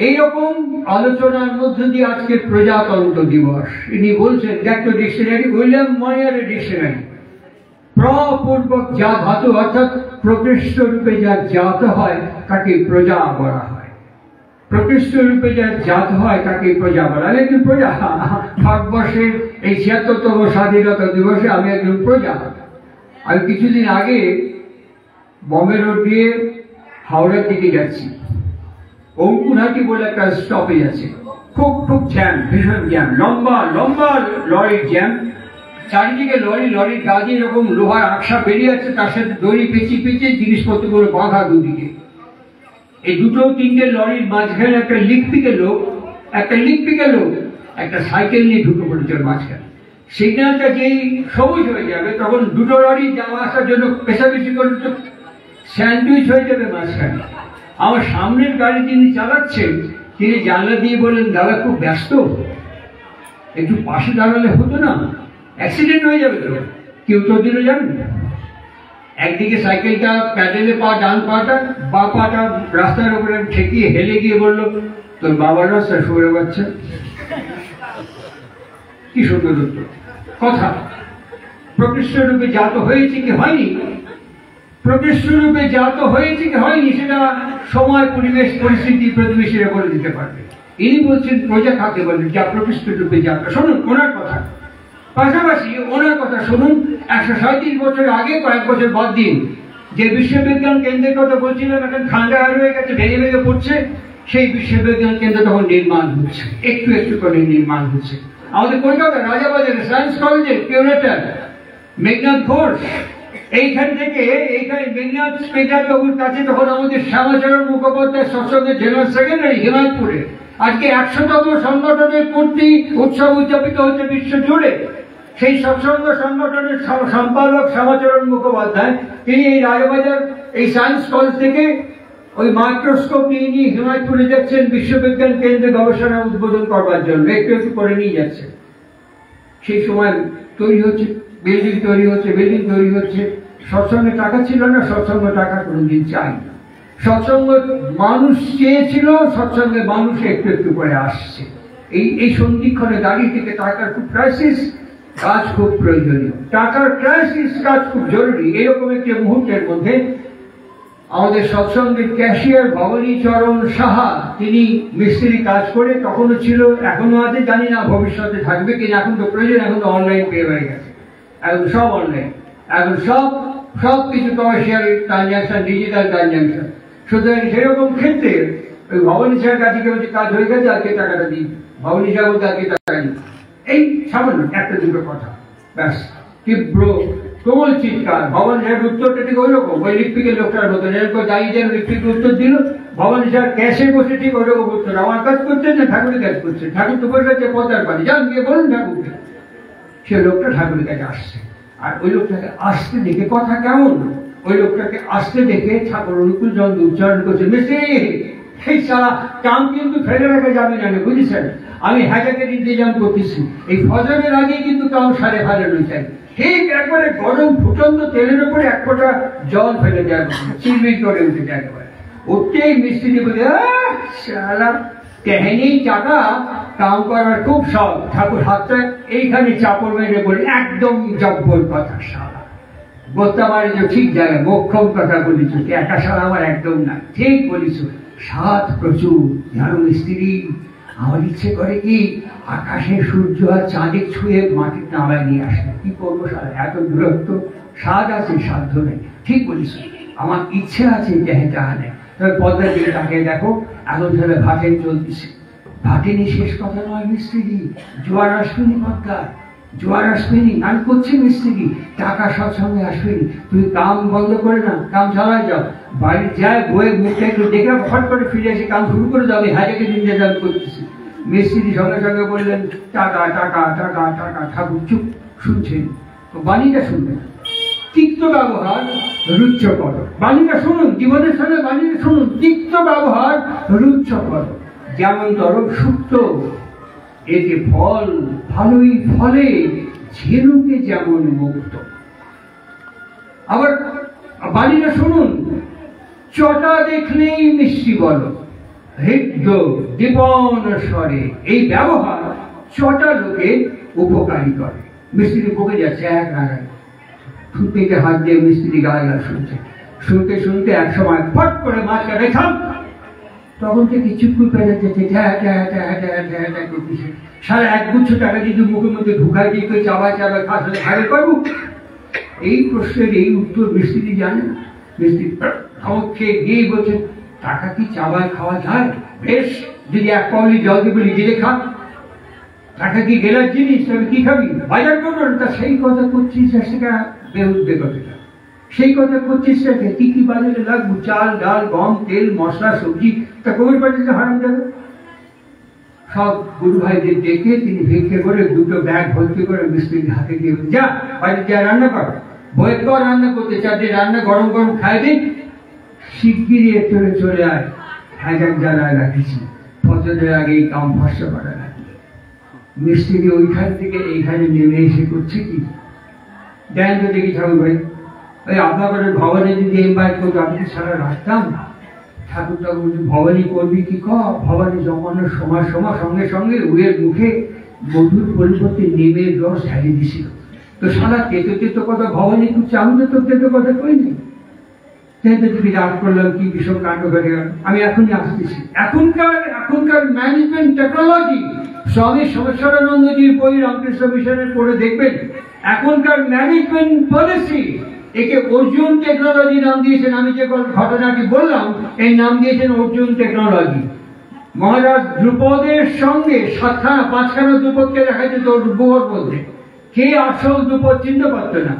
এইরকম আলোচনার মধ্য দিয়ে আজকে প্রজাতন্ত্র দিবস। ইনি বলছেন, দেখো ডিকশনারি, উইলিয়াম ময়ারের ডিকশনারি, প্রপূর্বক যা ধাতু অর্থাৎ প্রকৃষ্ট রূপে যা জাত হয় তাকে প্রজা বলা হয়। প্রকৃষ্ট রূপে যা জাত হয় তাকে প্রজা বলা হয়। একজন প্রজা। ভারতবর্ষের এই ৭৬তম স্বাধীনতা দিবসে আমি একজন প্রজা। আমি কিছুদিন আগে বম্বে রোড দিয়ে হাওড়ার দিকে যাচ্ছি। অঙ্কুরহাটি বলে একটা স্টপেজ আছে, খুব খুব জ্যাম, ভীষণ জ্যাম, লম্বা লম্বা লরির জ্যাম। চারিদিকে লরির গা দিয়ে এরকম লোহার আকশা বেরিয়ে আছে, তার সাথে দড়ি পেঁচিয়ে পেঁচিয়ে জিনিসপত্রগুলো বাঁধা দুদিকে। এই দুটো তিনটে লরির মাঝখানে একটা লিকপিকে লোক একটা সাইকেল নিয়ে ঢুকে পড়েছে মাঝখানে। সিগন্যালটা যেই সবুজ হয়ে যাবে, তখন দুটো লরি যাওয়া আসার জন্য পেশাবেশি করে স্যান্ডউইচ হয়ে যাবে মাঝখানে। আমার সামনের গাড়ি যিনি চালাচ্ছেন, তিনি জানলা দিয়ে বললেন, দাদা খুব ব্যস্ত, একটু পাশে দাঁড়ালে হতো না, অ্যাক্সিডেন্ট হয়ে যাবে তো। কি উত্তর দিল জানেন? একদিকে সাইকেলটা প্যাডেলে পা, ডান পাটা, বা পাটা রাস্তার উপরে ঠেকিয়ে হেলে গিয়ে বলল, তোর বাবার রাস্তা সরে বাচ্চা। কি সুন্দর উত্তর। কথা প্রকৃষ্ট রূপে জাত হয়েছে কি হয়নি, প্রকৃষ্ট রূপে জাত হয়েছে কি হয়নি, সেটা সময়, পরিবেশ, পরিস্থিতি, প্রতিবেশীরা বলে দিতে পারবে। ইনি বলছেন প্রজা কাকে বলে, যা প্রকৃষ্ট রূপে জাত। শুনুন ওনার কথা, পাশাপাশি ওনার কথা শুনুন। ১৩৭ বছর আগে, কয়েক বছর বাদ দিন, যে বিশ্ববিজ্ঞান কেন্দ্রের কথা বলছিলাম, এখন ঠান্ডা হয়ে গেছে, ভেঙে ভেঙে পড়ছে, সেই বিশ্ববিজ্ঞান কেন্দ্র তখন নির্মাণ হচ্ছে, একটু একটু করে নির্মাণ হচ্ছে। আমাদের কলকাতা রাজাবাজারে সায়েন্স কলেজের কিউরেটর মেঘনাথ ঘোষ, এইখান থেকে মেঘনাথ বাবুর কাছে তখন আমাদের শ্যামাচরণ মুখোপাধ্যায় সৎসঙ্গের জেনারেল সেক্রেটারি হিমায়তপুরে। আজকে ১০০তম সংগঠনের পূর্তি উৎসব উদযাপিত হচ্ছে বিশ্ব জুড়ে। সেই সৎসঙ্গ সংগঠনের সম্পাদক শ্যামাচরণ মুখোপাধ্যায়, তিনি এই রাজাবাজার এই সায়েন্স কলেজ থেকে ওই মাইক্রোস্কোপ নিয়ে হিমায়তপুরে যাচ্ছেন বিশ্ববিজ্ঞান কেন্দ্রে গবেষণা উদ্বোধন করবার জন্য, একটু একটু করে নিয়ে যাচ্ছেন। সেই সময় তৈরি হচ্ছে বিল্ডিং, তৈরি হচ্ছে। সৎসঙ্গে টাকা ছিল না, সৎসঙ্গ টাকা কোনোদিন চাই না। সৎসঙ্গ মানুষ চেয়েছিল, সৎসঙ্গে মানুষ একটু একটু করে আসছে। এই সন্ধিক্ষণে দাঁড়িয়ে থেকে টাকার খুব ক্রাইসিস, কাজ খুব প্রয়োজনীয়। টাকার ক্রাইসিস, কাজ খুব জরুরি। এরকম একটি মুহূর্তের মধ্যে আমাদের সৎসঙ্গের ক্যাশিয়ার ভবানী চরণ সাহা, তিনি মিস্ত্রি কাজ করে তখনও ছিল, এখনো আছে, জানি না ভবিষ্যতে থাকবে কিনা। এখন তো প্রয়োজন, এখন তো অনলাইন পে হয়ে গেছে, এখন সব অনলাইন, এখন সব কিছু কমার্শিয়াল ট্রানজাকশন, ডিজিটাল ট্রানজাকশন। সুতরাং সেরকম ক্ষেত্রে ওই ভবানী সাহের কাছে কেউ কাজ হয়ে গেছে, আজকে টাকাটা দিই, ভবানী সাহেব বলতে আজকে টাকা দিই। এই সামান্য একটা দুটো কথা, ব্যাস। তীব্র কোমল চিৎকার। ভবানী সাহেব উত্তরটা ঠিক ওই রকম, ওই লিপিকের লোকটার মতো এরকম দাঁড়িয়ে যেন লিপিক উত্তর দিল। ভবানী সাহেব ক্যাশে বসে ঠিক ওই রকম উত্তর, আমার কাজ করছেন না ঠাকুরের কাজ করছেন, ঠাকুর তো বসে আছে পদার পানি, যান গিয়ে বলুন ঠাকুরকে। সে লোকটা ঠাকুরের কাছে আসছে, আর ওই লোকটাকে আসতে দেখে, কথা কেমন, ওই লোকটাকে আসতে দেখে ঠাকুর অনুকূল চন্দ্র উচ্চারণ করছে, মিস্ত্রি এই সারা কাম কিন্তু ফেলে রাখা যাবে না, বুঝেছেন? আমি হ্যাটাকের ইন্তজাম করতেছি, এই ফজরের আগে কিন্তু কাম সারে ফেলানো চাই। ঠিক একবারে গরম ফুটন্ত তেলের উপরে এক ফোঁটা জল ফেলে যায়, চিরবির করে উঠে যায় একেবারে। উঠতেই মিস্ত্রি বলে, শালা তেহেনি চাকা, কাম করার খুব শখ। ঠাকুর হাতটা এইখানে চাপড় মেরে বলে, একদম জব্বর কথা শালা, বলতে পারে যে ঠিক জায়গায় মোক্ষম কথা বলিস, একা শালা আমার একদম না, ঠিক বলিস, স্বাদ প্রচুর। জানো মিস্ত্রি, আমার ইচ্ছে করে কি আকাশে সূর্য আর চাঁদে ছুঁয়ে মাটির নামায় নিয়ে আসে, কি করবো শালা, এত দূরত্ব, স্বাদ আছে সাধ্য নেই। ঠিক বলিস, আমার ইচ্ছে আছে যাহা নেই। তবে পদ্মার দিকে তাকে দেখো, এখন তাহলে ভাটেন চলতেছে। ভাটেনি শেষ কথা নয় মিস্ত্রি, জোয়ার আসবেনি পদ্মার, জোয়ার আসবেনি, গান করছে মিস্ত্রি, টাকা সৎসঙ্গে আসবেনি। তুমি কাম বন্ধ করে না, কাম চালায় যাও, বাড়ি যায় বইয়ের মুখটা একটু দেখে ফট করে ফিরে এসে কাম শুরু করে দাও, আমি হাজাকে দিন দাম করতেছি। মিস্ত্রি সঙ্গে সঙ্গে বললেন, টাকা টাকা টাকা টাকা। ঠাকুর চুপ, শুনছেন তো, বাণীটা শুনবেন। তিক্ত ব্যবহার রুচ্চ করো, বাণীটা শুনুন, জীবনের সঙ্গে বাণীটা শুনুন। তিক্ত ব্যবহার রুচ্চ করো, যেমন ধরো সুপ্ত, এতে ফল ভালোই ফলে, ঝিনুকে যেমন মুক্ত। আবার বাণীটা শুনুন, চটা দেখলেই মিষ্টি বলো, হৃদ্য দীপন স্বরে। এই ব্যবহার চটা লোকে উপকারী করে। মিস্ত্রি বকে যাচ্ছে এক রাগায়, ঠুঁটিতে হাত দিয়ে মিস্ত্রি গায়ে গা শুনছে। শুনতে শুনতে এক সময় ফট করে মাঝখানে থাম, তখন থেকে চুপ করে যেতে করতেছে। সারা একগুচ্ছ টাকা যদি মুখের মধ্যে ঢুকাই দিয়ে কেউ চাবায় চাবায় খাসলে খাবে পারবো? এই প্রশ্নের এই উত্তর মিস্ত্রি জানে না। মিস্ত্রি আমাকে গিয়ে বলছে, টাকা কি চাবায় খাওয়া যায়? বেশ, যদি এক পাউলি জল দিয়ে বলি গেলে খা। টাকা কি গেলার জিনিস, তবে কি খাবি? বাজার করবেন। তা সেই কথা করছিস, সেটা বেউদ্বে কথাটা, সেই কথা করছিস রেখে কি কি বাজারে লাগবো? চাল ডাল গম তেল মশলা সবজি, তা কবির বাজারে হারাম যাবে। সব গুরু ভাইদের ডেকে তিনি ভিক্ষে করে দুটো ব্যাগ ভর্তি করে মিস্ত্রির হাতে দিয়ে, যা বাড়িতে যা রান্না কর, বইয়ের পর রান্না করতে চারটে রান্না গরম গরম খাই দিন, শিগগিরি চলে চলে আয়, হাজার জ্বালায় রাখিছি, ফজরের আগে এই কাম ভস্য করা লাগে। মিস্ত্রি ওইখান থেকে এইখানে নেমে এসে করছে কি, দেন তো দেখি ঠাকুর ভাই, ওই আপনাদের ভবনে যদি ইনভাইট করতো আপনি সারা রাখতাম। ঠাকুর ঠাকুর ভবানী করবি কি ক, ভবানী জমানোর সময় সময় সঙ্গে সঙ্গে উয়ের মুখে মধুর পরিবর্তে নেমের রস ঢালিয়ে দিছিল। তো সারা তেতো তেতো কথা ভবানী করছে, আমি তো তোর তেতো কথা কইনি। তুমি রাগ করলাম, কি ভীষণ কাণ্ড ঘটে গেল। আমি এখনই আসতেছি। এখনকার ম্যানেজমেন্ট টেকনোলজি, স্বামী সমস্বরানন্দজির বই রামকৃষ্ণ মিশনের পড়ে দেখবেন। এখনকার ম্যানেজমেন্ট পলিসি, একে অর্জুন টেকনোলজি নাম দিয়েছেন। আমি যে ঘটনাটি বললাম, এই নাম দিয়েছেন অর্জুন টেকনোলজি। মহারাজ দ্রুপদের সঙ্গে 5খানা দ্রুপদকে দেখা যেত গুহর মধ্যে, কে আসল দ্রুপদ চিনতে পারত না।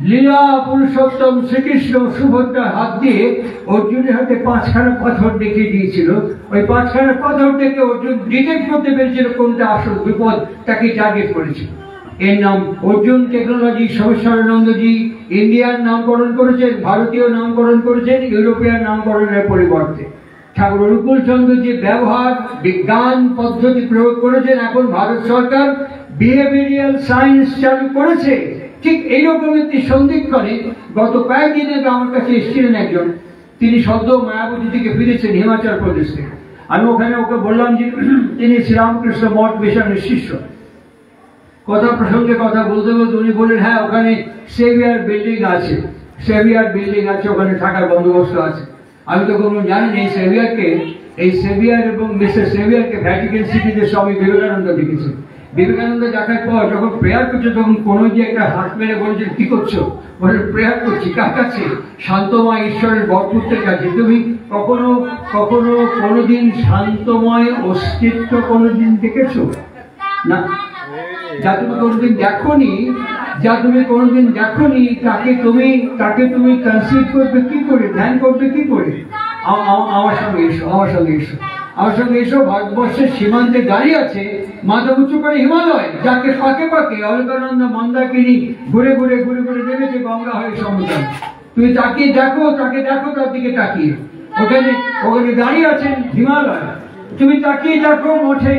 লীলা পুরুষোত্তম শ্রীকৃষ্ণ সুভদ্রার হাত দিয়ে অর্জুনের হাতে 5খানা পাথর দেখিয়ে দিয়েছিল। ওই 5খানা পাথর থেকে অর্জুন ডিটেক্ট করতে পেরেছিল কোনটা আসল দ্রুপদ, তাকে টার্গেট করেছিল। এর নাম অর্জুন টেকনোলজি। সমস্বরানন্দজি ইন্ডিয়ান নামকরণ করেছেন, ভারতীয় নামকরণ করেছেন, ইউরোপিয়ান নামকরণের পরিবর্তে। ঠাকুর অনুকূল চন্দ্র যে ব্যবহার বিজ্ঞান পদ্ধতি প্রয়োগ করেছেন, এখন ভারত সরকার বিহেভিয়ারাল সায়েন্স চালু করেছে। ঠিক এইরকম একটি সন্ধিক্ষণে গত কয়েকদিন আগে আমার কাছে এসেছিলেন একজন, তিনি সদ্য মায়াবতী থেকে ফিরেছেন হিমাচল প্রদেশ থেকে। আমি ওখানে ওকে বললাম যে তিনি শ্রীরামকৃষ্ণ মঠ মিশনের শিষ্য। কথা প্রসঙ্গে কথা বলতে বলতে উনি বললেন, হ্যাঁ ওখানে সেভিয়ার বিল্ডিং আছে, ওখানে থাকার বন্দোবস্ত আছে। আমি তো কোনো জানি এই সেভিয়ার এবং মিস্টার সেভিয়ারকে ভ্যাটিকান সিটিতে স্বামী বিবেকানন্দ দেখেছেন। বিবেকানন্দ দেখার পর যখন প্রেয়ার করছে, তখন কোনো যে একটা হাত মেরে বলেছে, কি করছো? বলে প্রেয়ার করছি। কার কাছে? শান্তময় ঈশ্বরের বরপুত্রের কাছে। তুমি কখনো কখনো কোনোদিন শান্তময় অস্তিত্ব কোনোদিন দেখেছো না? যা তুমি কোনোদিন দেখোনি, তাকে তুমি কনসিভ করবে কি করে, ধ্যান করবে কি করে? আমার সঙ্গে এসো। ভারতবর্ষের সীমান্তে দাঁড়িয়ে আছে মাথা উঁচু করে হিমালয়, যাকে পাকে পাকে অলকানন্দ মন্দাকিনী ঘুরে ঘুরে নেমেছে গঙ্গা হয়ে সমুদ্র। তুমি তাকিয়ে দেখো, তার দিকে তাকিয়ে, ওখানে দাঁড়িয়ে আছেন হিমালয়। তুমি তাকিয়ে দেখো মঠে,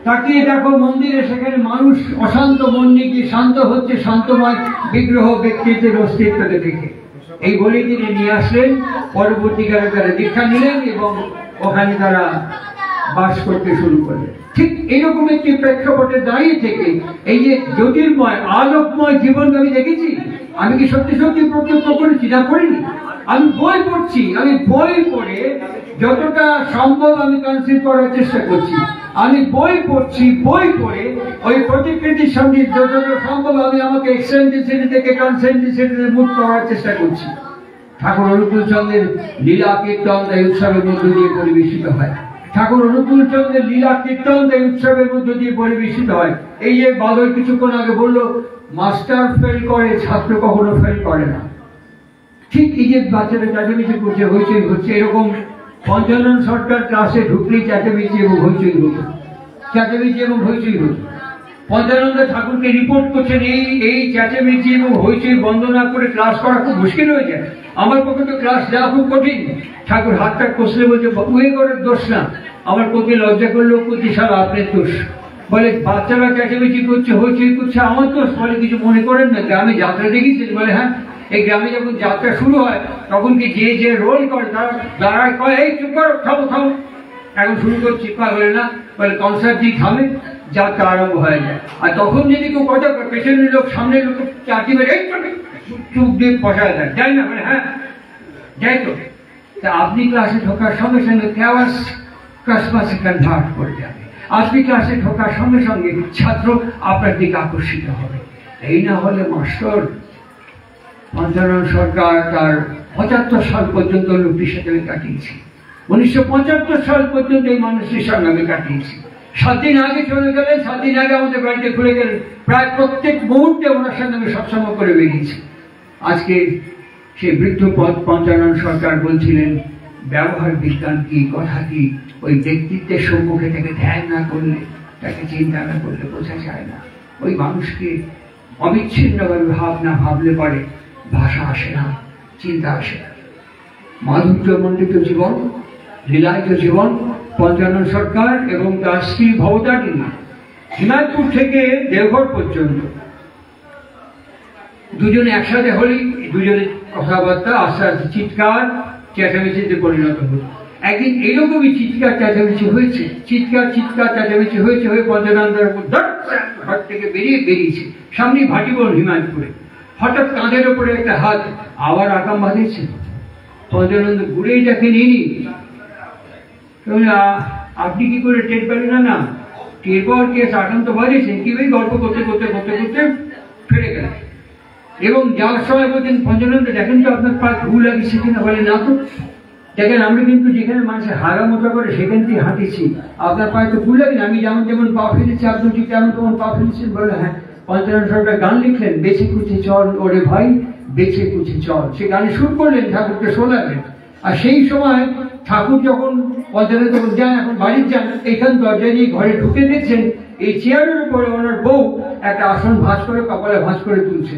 তাকিয়ে দেখো মন্দিরে, সেখানে মানুষ অশান্ত মন নিয়ে শান্ত হচ্ছে শান্তময় বিগ্রহ ব্যক্তিত্বের অস্তিত্বকে দেখে। এই বলে তিনি নিয়ে আসলেন। পরবর্তীকালে তারা দীক্ষা নিলেন এবং ওখানে তারা বাস করতে শুরু করলেন। ঠিক এইরকম একটি প্রেক্ষাপটে দাঁড়িয়ে থেকে এই যে জ্যোতির্ময় আলোকময় জীবন আমি দেখেছি। আমি কি সত্যি সত্যি প্রত্যক্ষ করেছি? না, করিনি। আমি বই পড়ছি, আমি বই পড়ে যতটা সম্ভব আমি কনসিভ করার চেষ্টা করছি। আমি বই পড়ছি, বই পড়ে ওই প্রতিকৃতির সঙ্গে যতটা সম্ভব আমি আমাকে এক্সেন্ট্রিসিটি থেকে কনসেন্ট্রিসিটিতে মুভ করার চেষ্টা করছি। ঠাকুর অনুকূল চন্দ্রের লীলা কীর্তন এই উৎসবের মধ্য দিয়ে পরিবেশিত হয়। ঠাকুর অনুকূল চন্দ্রের লীলা কীর্তন এই উৎসবের মধ্য দিয়ে পরিবেশিত হয়। এই যে বাদল কিছুক্ষণ আগে বললো, মাস্টার ফেল করে, ছাত্র কখনো ফেল করে না। ঠিক এই যে বাচ্চারা চেঁচামেচি করছে, হইচই হচ্ছে, এরকম পঞ্চানন সরকার ক্লাসে ঢুকলেই চেঁচামেচি এবং হইচই হতো, চেঁচামেচি এবং হইচই হতো। পঞ্চানন্দ ঠাকুরকে রিপোর্ট করছেন, এই চেঁচামেচি এবং হইচই বন্ধ না করে ক্লাস করা খুব মুশকিল হয়ে যায়। আমার পক্ষে তো ক্লাস দেওয়া খুব কঠিন। ঠাকুর হাতটা কষলে বলছে, উয়ে করার দোষ না, আমার প্রতি লজ্জা করলেও প্রতি সাল আপনার দোষ। বলে বাচ্চারা চেঁচামেচি করছে, হইচই করছে, আমার দোষ। বলে কিছু মনে করেন না, গ্রামে যাত্রা দেখেছেন? বলে হ্যাঁ। এই গ্রামে যখন যাত্রা শুরু হয় তখন কি যে রোল করে তারা দাঁড়ায়, কয় এই চুপ করো, খাবো খাবো, এখন শুরু করছি। বলে না, বলে কনসার্ট দিয়ে থামে, যাত্রা আরম্ভ হয়ে যায়। আর তখন যদি কেউ কথা পেছনের লোক সামনের লোক চাটি মেরে চুপ দিয়ে বসায় দেয়, যাই না? মানে হ্যাঁ যাই তো। তা আপনি ক্লাসে ঢোকার সঙ্গে সঙ্গে ক্যাওয়াস ক্রাসমাসে কনভার্ট করে যাবে। আপনি ক্লাসে ঢোকার সঙ্গে সঙ্গে ছাত্র আপনার দিকে আকর্ষিত হবে। এই না হলে মাস্টার পঞ্চানন সরকার তার 75 সাল পর্যন্ত লোকটির সাথে আমি কাটিয়েছি। 1975 সাল পর্যন্ত এই মানুষটির সঙ্গে আমি কাটিয়েছি। 7 দিন আগে চলে গেলেন, 7 দিন আগে আমাদের বাড়িতে খুলে গেলেন। প্রায় প্রত্যেক মুহূর্তে ওনার সঙ্গে আমি সৎসঙ্গ করে বেরিয়েছি। আজকে সেই বৃদ্ধ পঞ্চানন সরকার বলছিলেন, ব্যবহার বিজ্ঞান কি, কথা কি, ওই ব্যক্তিত্বের সম্মুখে তাকে ধ্যান না করলে, তাকে চিন্তা না করলে বোঝা যায় না। ওই মানুষকে অবিচ্ছিন্নভাবে ভাবলে পারে ভাষা আসে না, চিন্তা আসে না। মাধুর্যমণ্ডিত জীবন, লীলায়িত জীবন পঞ্চানন সরকার এবং তার স্ত্রী ভবতারিণী। হিমায়তপুর থেকে দেওঘর পর্যন্ত দুজনে একসাথে হলেই দুজনের কথাবার্তা আস্তে আস্তে চিৎকার চেঁচামেচিতে পরিণত হল। একদিন এইরকমই চিৎকার চেঁচামেচি হয়েছে, চিৎকার চেঁচামেচি হয়েছে, হয়ে পঞ্চানন্দের উপর ঘর থেকে বেরিয়েছে। সামনে ভাটিবন হিমায়তপুরে। হঠাৎ কাঁধের ওপরে একটা হাত আবার আকাম বাঁধেছে। পঞ্চানন্দ ঘুরে এটাকে নিয়ে আপনি কি করে টের পেলেন না? না, টের পাওয়ার কেস আকান্ত বাজেছেন কি? ওই গল্প করতে করতে করতে করতে ফিরে গেলেন এবং যাওয়ার সময় বলছেন, পঞ্চানন্দ দেখেন তো আপনার পা ধু লাগিয়েছে কিনা? বলে না তো। দেখেন আমরা কিন্তু যেখানে মানুষের হারা মোটা করে সেখান থেকে হাঁটিছি, আপনার পায়ে তো ভুল লাগে না। আমি যেমন পা ফেলেছি আপনি ঠিক তেমন তেমন পা ফেলেছেন। বলে হ্যাঁ। পঞ্চানন সরকার গান লিখলেন, বেছে কুচে চল ওরে ভাই, বেছে কুচে চল। সে গানে সুর করলেন, ঠাকুরকে শোনালেন। আর সেই সময় ঠাকুর যখন পঞ্চানন যখন যান, এখন বাড়ির যান, এইখান দরজা দিয়ে ঘরে ঢুকে দেখছেন এই চেয়ারের উপরে ওনার বউ একটা আসন ভাঁজ করে কপালে ভাঁজ করে তুলছে।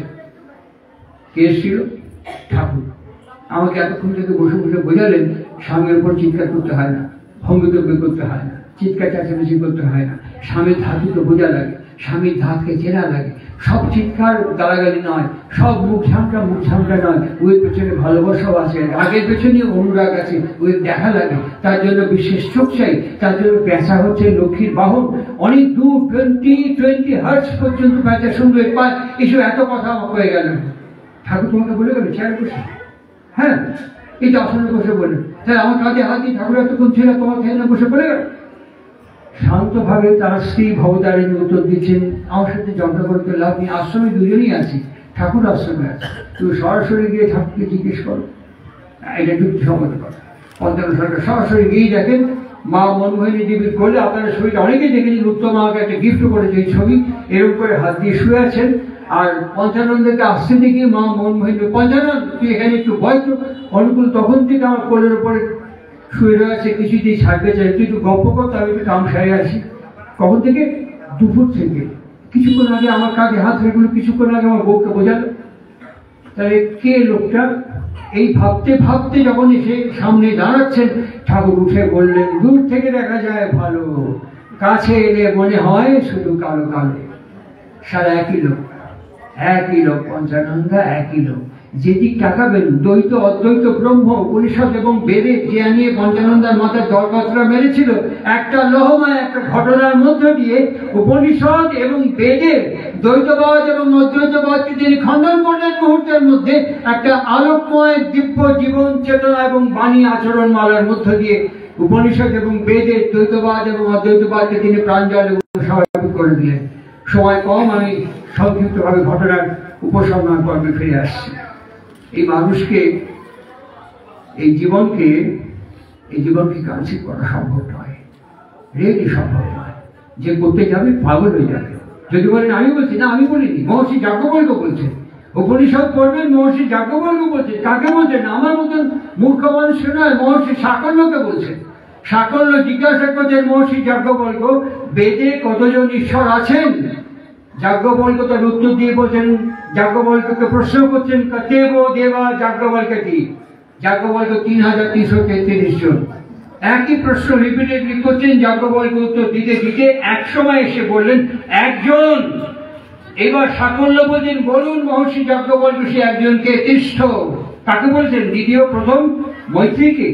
কে ছিল? ঠাকুর। আমাকে এতক্ষণ থেকে বসে বসে বোঝালেন, স্বামীর উপর চিৎকার করতে হয় না, ভঙ্গিতব্য করতে হয় না, চিৎকার চেঁচামেচি করতে হয় না। স্বামীর ধাতুকে বোঝা লাগে, স্বামীর ধাতকে চেনা লাগে। সব চিৎকার গালাগালি নয়, সব মুখ ঝামটা নয়। ওই পেছনে ভালোবাসাও আছে, আগের পেছনে অনুরাগ আছে, ওই দেখা লাগে। তার জন্য বিশেষ চোখ চাই, তার জন্য পেঁচা হচ্ছে লক্ষ্মীর বাহন। অনেক দূর 20 হার্টজ পর্যন্ত পেঁচা শুনবে পায়। এসব এত কথা আমার হয়ে গেল। ঠাকুর তোমাকে বলে গেল চেয়ারে বসে, হ্যাঁ এই তো আসনে বসে বলে, তাহলে আমার কাজে হাত দিয়ে ঠাকুর এতক্ষণ ছিল, তোমার খেয়ে বসে বলে গেল। শান্তভাবে তার স্ত্রী ভবতারিণী উত্তর দিচ্ছেন, আমার সাথে ঝগড়া করতে লাভ নেই, আশ্রমে দুজনেই আছি, ঠাকুর আশ্রমে আছে, তুমি সরাসরি গিয়ে ঠাকুরকে জিজ্ঞেস করো। এটা যুক্তিসঙ্গত কথা। পঞ্চানন সরকার সরাসরি গিয়ে দেখেন মা মনমোহিনী দেবীর কোলে। আপনারা ছবিটা অনেকেই দেখেছেন, উত্তম আমাকে একটা গিফট করেছে এই ছবি। এরকম করে হাত দিয়ে শুয়ে আছেন, আর পঞ্চানন্দকে আসতে দেখি মা মনমোহিনী, পঞ্চানন তুই এখানে একটু বয় তো। অনুকূল তখন থেকে আমার কোলের উপরে শুয়ে রয়েছে, কিছুতেই ছাড়তে চাই, তুই একটু গল্প করতে, আমি একটু কাম সারে আসি। কখন থেকে? দুপুর থেকে। কিছুক্ষণ আগে আমার কাঁধে হাত রেখে কিছুক্ষণ আগে আমার বউকে বোঝালো। তাহলে কে লোকটা? এই ভাবতে ভাবতে যখন এসে সামনে দাঁড়াচ্ছেন, ঠাকুর উঠে বললেন, দূর থেকে দেখা যায় ভালো, কাছে এলে মনে হয় শুধু কালো কালো। সারা একই লোক, একই লোক, পঞ্চানন্দা একই লোক। যেদিক তাকাবেন দ্বৈত অদ্বৈত ব্রহ্ম উপনিষদ এবং বেদে যে নিয়ে পঞ্চানন্দার মাথায় দরকাতরা মেরেছিল, একটা লোহময় একটা ঘটনার মধ্য দিয়ে উপনিষদ এবং বেদের দ্বৈতবাদ এবং অদ্বৈতবাদকে তিনি খণ্ডন করলেন মুহূর্তের মধ্যে। একটা আলোকময় দিব্য জীবন চেতনা এবং বাণী আচরণ মালার মধ্য দিয়ে উপনিষদ এবং বেদের দ্বৈতবাদ এবং অদ্বৈতবাদকে তিনি প্রাঞ্জল স্বাভাবিক করে দিলেন। সময় কম, আমি সংক্ষিপ্তভাবে ঘটনার উপসংহার পর্বে ফিরে আসছি। এই মানুষকে এই জীবনকে কাঞ্চি করা সম্ভব নয়, রেডি সম্ভব নয়। যে করতে যাবে পাগল হয়ে যাবে। যদি বলেন আমি বলছি, না আমি বলিনি, মহর্ষি যাজ্ঞবল্ক্য বলছেন। উপনিষদ পড়বেন, মহর্ষি যাজ্ঞবল্ক্য বলছেন। কাকে বলছেন? আমার মতন মূর্খ মানুষকে নয়, মহর্ষি সাকল্যকে বলছেন। সাকল্য জিজ্ঞাসা করছেন মহর্ষি যাজ্ঞবল্ক্য, বেদে কতজন ঈশ্বর আছেন? যাজ্ঞবল্ক্য তার উত্তর দিয়ে বলছেন, যাজ্ঞবল্ক্যকে প্রশ্ন করছেন, দেব দেবা যাজ্ঞবল্ক্যটি। যাজ্ঞবল্ক্য 3333 জন। একই প্রশ্ন রিপিটেডলি করছেন। যাজ্ঞবল্ক্য উত্তর দিতে দিতে এক সময় এসে বললেন একজন। এবার সাকল্য বলছেন, বলুন মহর্ষি যাজ্ঞবল্ক্য সে একজনকে তিষ্ঠ। কাকে বলছেন? দ্বিতীয় প্রথম মৈত্রীকে।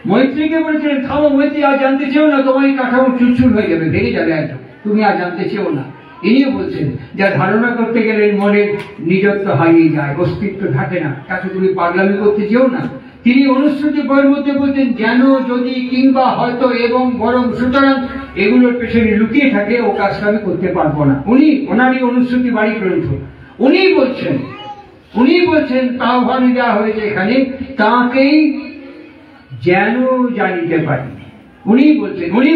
মৈত্রীকে বলছেন, থামো মৈত্রী, আর জানতে চেও না, তোমার এই কাঠামো চুরচুর হয়ে যাবে, ভেঙে যাবে একদম, তুমি আর জানতে চেও না। ইনিও বলছেন, যা ধারণা করতে গেলে মনের নিজত্ব হারিয়ে যায়, অস্তিত্ব থাকে না, তাকে তুমি পাগলামি করতে চেও না। তিনি অনুশ্রুতি বইয়ের মধ্যে বলতেন, যেন যদি কিংবা হয়তো এবং বরং সুতরাং এগুলোর পেছনে লুকিয়ে থাকে, ও কাজটা আমি করতে পারবো না। ওনারই অনুশ্রুতি বাড়ি গ্রন্থ। উনি বলছেন তাও ভালো দেওয়া হয়েছে এখানে, তাকেই যেন জানিতে পারি। উনি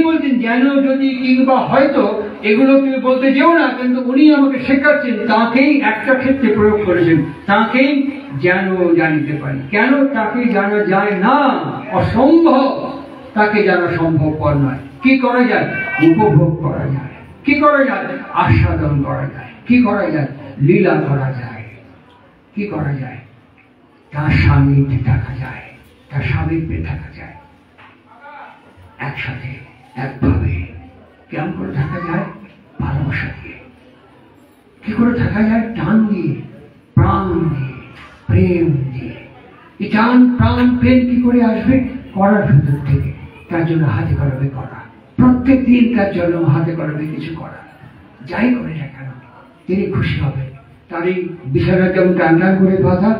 বলছেন যেন যদি কিংবা হয়তো এগুলো তুমি বলতে যেও না, কিন্তু উনি আমাকে শেখাচ্ছেন, তাকেই একটা ক্ষেত্রে প্রয়োগ করেছেন, তাকেই যেন জানিতে পারি। কেন তাকে জানা যায় না? অসম্ভব। তাকে জানা সম্ভবপর নয়। কি করা যায়? উপভোগ করা যায়। কি করা যায়? আস্বাদন করা যায়। কি করা যায়? লীলা করা যায়। কি করা যায়? তার সান্নিধ্যে থাকা যায়, তার সামীপ্যে থাকা যায়, একসাথে একভাবে। কেমন করে থাকা যায়? ভালোবাসা দিয়ে। কি করে থাকা যায়? টান দিয়ে, প্রাণ দিয়ে, প্রেম দিয়ে। এই টান প্রাণ প্রেম কি করে আসবে? করার ভিতর থেকে। তার জন্য হাতে কলমে করা, প্রত্যেক দিন তার জন্য হাতে কলমে কিছু করা। যাই করে না কেন তিনি খুশি হবেন। তার এই বিছানা যেমন টান টান করে বাঁধা,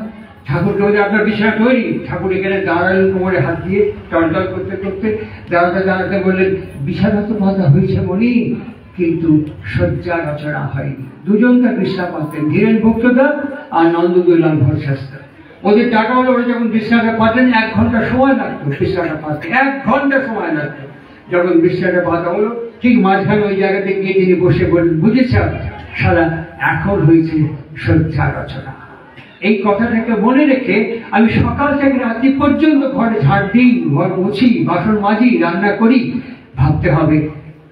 ঠাকুরকে বলে আপনার বিছানা তৈরি। ঠাকুর এখানে দাঁড়ালেন, কোমরে হাত দিয়ে টলটল করতে করতে দাঁড়াতে বললেন, বিছানা তো বাঁধা হয়েছে মনি, কিন্তু শয্যা রচনা হয়নি। দুজন তার বিশ্রাম পাতেন, ধীরেন ভক্তদা আর নন্দদুলাল ভরশাস্ত্র। ওদের টাকা হলো, ওরা যখন বিশ্রামে পাতেন 1 ঘন্টা সময় লাগতো বিশ্রামে পাতে, 1 ঘন্টা সময় লাগতো। যখন বিশ্রামে পাতা হলো, ঠিক মাঝখানে ওই জায়গাতে গিয়ে তিনি বসে বললেন, বুঝেছ সারা এখন হয়েছে শয্যা রচনা। এই কথাটাকে মনে রেখে আমি সকাল থেকে রাত্রি পর্যন্ত ঘরে ঝাড় দিই, ঘর মুছি, বাসন মাজি, রান্না করি। ভাবতে হবে